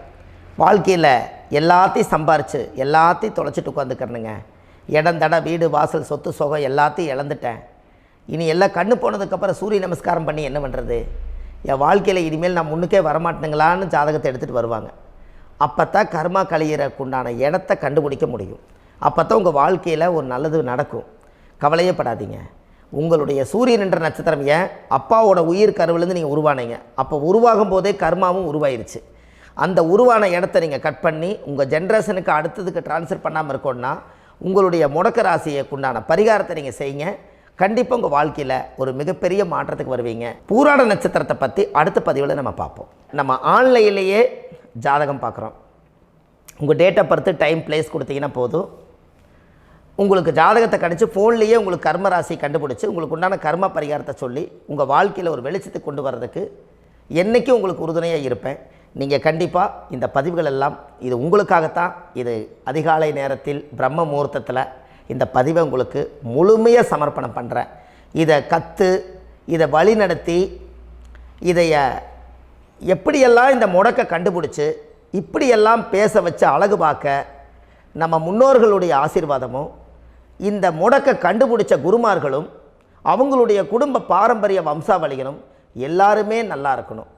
வாழ்க்கையில் எல்லாத்தையும் சம்பாரித்து எல்லாத்தையும் தொலைச்சிட்டு உட்காந்துக்கிறனுங்க. இடம் தட வீடு வாசல் சொத்து சுகம் எல்லாத்தையும் இழந்துட்டேன், இனி எல்லாம் கண்ணு போனதுக்கப்புறம் சூரிய நமஸ்காரம் பண்ணி என்ன பண்ணுறது, என் வாழ்க்கையில் இனிமேல் நான் முன்னுக்கே வரமாட்டேங்களான்னு ஜாதகத்தை எடுத்துகிட்டு வருவாங்க. அப்போ தான் கர்மா கழியறக்குண்டான இடத்த கண்டுபிடிக்க முடியும். அப்போ தான் உங்கள் வாழ்க்கையில் ஒரு நல்லது நடக்கும். கவலையே படாதீங்க. உங்களுடைய சூரியன் என்ற நட்சத்திரம் ஏன் அப்பாவோட உயிர் கருவிலேருந்து நீங்கள் உருவானீங்க. அப்போ உருவாகும் போதே கர்மாவும் உருவாயிருச்சு. அந்த உருவான இடத்த நீங்கள் கட் பண்ணி உங்கள் ஜென்ரேஷனுக்கு அடுத்ததுக்கு ட்ரான்ஸ்ஃபர் பண்ணாமல் இருக்கோன்னா உங்களுடைய முடக்க ராசிக்கு உண்டான பரிகாரத்தை நீங்கள் செய்யுங்க. கண்டிப்பாக உங்கள் வாழ்க்கையில் ஒரு மிகப்பெரிய மாற்றத்துக்கு வருவீங்க. பூராட நட்சத்திரத்தை பற்றி அடுத்த பதிவில் நம்ம பார்ப்போம். நம்ம ஆன்லைன்லேயே ஜாதகம் பார்க்குறோம். உங்கள் date of birth time place கொடுத்தீங்கன்னா போதும், உங்களுக்கு ஜாதகத்தை கணிச்சு ஃபோன்லேயே உங்களுக்கு கர்ம ராசி கண்டுபிடிச்சி உங்களுக்கு உண்டான கர்ம பரிகாரத்தை சொல்லி உங்கள் வாழ்க்கையில் ஒரு வெளிச்சத்தை கொண்டு வர்றதுக்கு என்றைக்கும் உங்களுக்கு உறுதுணையாக இருப்பேன். நீங்கள் கண்டிப்பாக இந்த பதிவுகள் எல்லாம் இது உங்களுக்காகத்தான். இது அதிகாலை நேரத்தில் பிரம்ம முகூர்த்தத்தில் இந்த பதிவை உங்களுக்கு முழுமையாக சமர்ப்பணம் பண்ணுறேன். இதை கற்று இதை வழி நடத்தி இதைய எப்படியெல்லாம் இந்த முடக்க கண்டுபிடிச்சி இப்படியெல்லாம் பேச வச்சு அழகு பார்க்க நம்ம முன்னோர்களுடைய ஆசீர்வாதமும் இந்த முடக்க கண்டுபிடிச்ச குருமார்களும் அவங்களுடைய குடும்ப பாரம்பரிய வம்சாவளிகளும் எல்லாருமே நல்லா இருக்கணும்.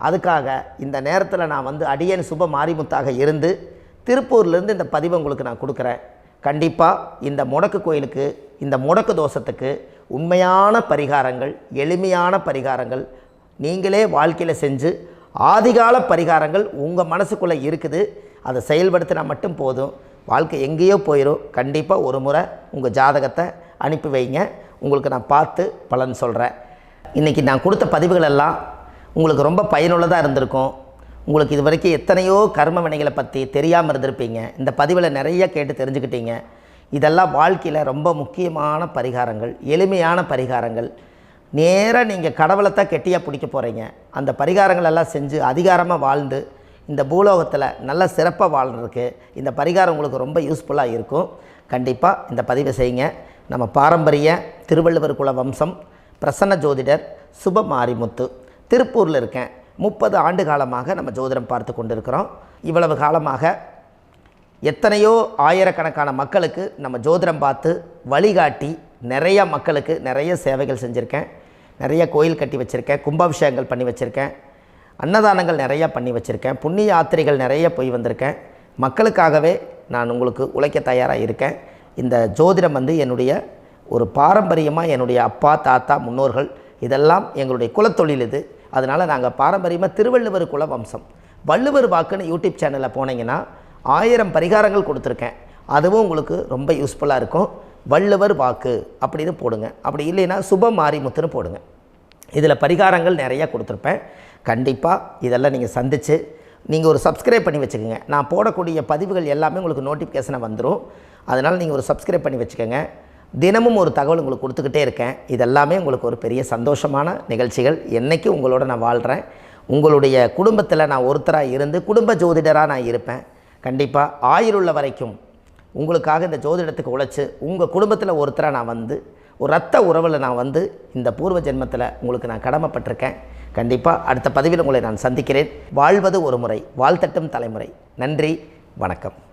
அதுக்காக இந்த நேரத்தில் நான் வந்து அடியேன் சுப மாரிமுத்தாக இருந்து திருப்பூர்லேருந்து இந்த பதிவை உங்களுக்கு நான் கொடுக்குறேன். கண்டிப்பாக இந்த முடக்கு கோயிலுக்கு இந்த முடக்கு தோஷத்துக்கு உண்மையான பரிகாரங்கள், எளிமையான பரிகாரங்கள் நீங்களே வாழ்க்கையில் செஞ்சு ஆதிகால பரிகாரங்கள் உங்கள் மனசுக்குள்ளே இருக்குது. அதை செயல்படுத்தினா மட்டும் போதும், வாழ்க்கை எங்கேயோ போயிடும். கண்டிப்பாக ஒரு முறை உங்கள் ஜாதகத்தை அனுப்பி வைங்க, உங்களுக்கு நான் பார்த்து பலன் சொல்கிறேன். இன்றைக்கி நான் கொடுத்த பதிவுகள் எல்லாம் உங்களுக்கு ரொம்ப பயனுள்ளதாக இருந்திருக்கும். உங்களுக்கு இது வரைக்கும் எத்தனையோ கர்ம வினைகளை பற்றி தெரியாமல் இருந்திருப்பீங்க. இந்த பதிவில் நிறைய கேட்டு தெரிஞ்சுக்கிட்டீங்க. இதெல்லாம் வாழ்க்கையில் ரொம்ப முக்கியமான பரிகாரங்கள், எளிமையான பரிகாரங்கள். நேராக நீங்கள் கடவுளைத்தான் கெட்டியாக பிடிக்க போகிறீங்க. அந்த பரிகாரங்கள் எல்லாம் செஞ்சு அதிகாரமாக வாழ்ந்து இந்த பூலோகத்தில் நல்ல சிறப்பாக வாழ்கிறதுக்கு இந்த பரிகாரம் உங்களுக்கு ரொம்ப யூஸ்ஃபுல்லாக இருக்கும். கண்டிப்பாக இந்த பதிவை செய்யுங்க. நம்ம பாரம்பரிய திருவள்ளுவர் குல வம்சம் பிரசன்ன ஜோதிடர் சுப மாரிமுத்து, திருப்பூரில் இருக்கேன். 30 ஆண்டு காலமாக நம்ம ஜோதிடம் பார்த்து கொண்டிருக்கிறோம். இவ்வளவு காலமாக எத்தனையோ ஆயிரக்கணக்கான மக்களுக்கு நம்ம ஜோதிடம் பார்த்து வழிகாட்டி நிறைய மக்களுக்கு நிறைய சேவைகள் செஞ்சுருக்கேன். நிறைய கோயில் கட்டி வச்சுருக்கேன், கும்பாபிஷேகங்கள் பண்ணி வச்சுருக்கேன், அன்னதானங்கள் நிறையா பண்ணி வச்சுருக்கேன், புண்ணிய யாத்திரைகள் நிறைய போய் வந்திருக்கேன். மக்களுக்காகவே நான் உங்களுக்கு உழைக்க தயாராக இருக்கேன். இந்த ஜோதிடம் வந்து என்னுடைய ஒரு பாரம்பரியமாக என்னுடைய அப்பா தாத்தா முன்னோர்கள் இதெல்லாம் எங்களுடைய குலத்தொழில் இது. அதனால் நாங்கள் பாரம்பரியமாக திருவள்ளுவர் குல வம்சம். வள்ளுவர் வாக்குன்னு யூடியூப் சேனலில் போனீங்கன்னா 1000 பரிகாரங்கள் கொடுத்துருக்கேன். அதுவும் உங்களுக்கு ரொம்ப யூஸ்ஃபுல்லாக இருக்கும். வள்ளுவர் வாக்கு அப்படின்னு போடுங்க, அப்படி இல்லைன்னா சுப மாரிமுத்துன்னு போடுங்க. இதில் பரிகாரங்கள் நிறையா கொடுத்துருப்பேன். கண்டிப்பாக இதெல்லாம் நீங்கள் சந்தித்து நீங்கள் ஒரு சப்ஸ்கிரைப் பண்ணி வச்சுக்கோங்க. நான் போடக்கூடிய பதிவுகள் எல்லாமே உங்களுக்கு நோட்டிஃபிகேஷனாக வந்துடும். அதனால் நீங்கள் ஒரு சப்ஸ்கிரைப் பண்ணி வச்சுக்கோங்க. தினமும் ஒரு தகவல் உங்களுக்கு கொடுத்துக்கிட்டே இருக்கேன். இதெல்லாமே உங்களுக்கு ஒரு பெரிய சந்தோஷமான நிகழ்ச்சிகள். என்றைக்கும் உங்களோட நான் வாழ்கிறேன். உங்களுடைய குடும்பத்தில் நான் ஒருத்தராக இருந்து குடும்ப ஜோதிடராக நான் இருப்பேன். கண்டிப்பாக ஆயுளுள்ள வரைக்கும் உங்களுக்காக இந்த ஜோதிடத்துக்கு உழைச்சி உங்கள் குடும்பத்தில் ஒருத்தராக நான் வந்து ஒரு ரத்த உறவில் நான் வந்து இந்த பூர்வ ஜென்மத்தில் உங்களுக்கு நான் கடமைப்பட்டிருக்கேன். கண்டிப்பாக அடுத்த பதிவில் உங்களை நான் சந்திக்கிறேன். வாழ்வது ஒரு முறை, வாழ்த்தட்டும் தலைமுறை. நன்றி, வணக்கம்.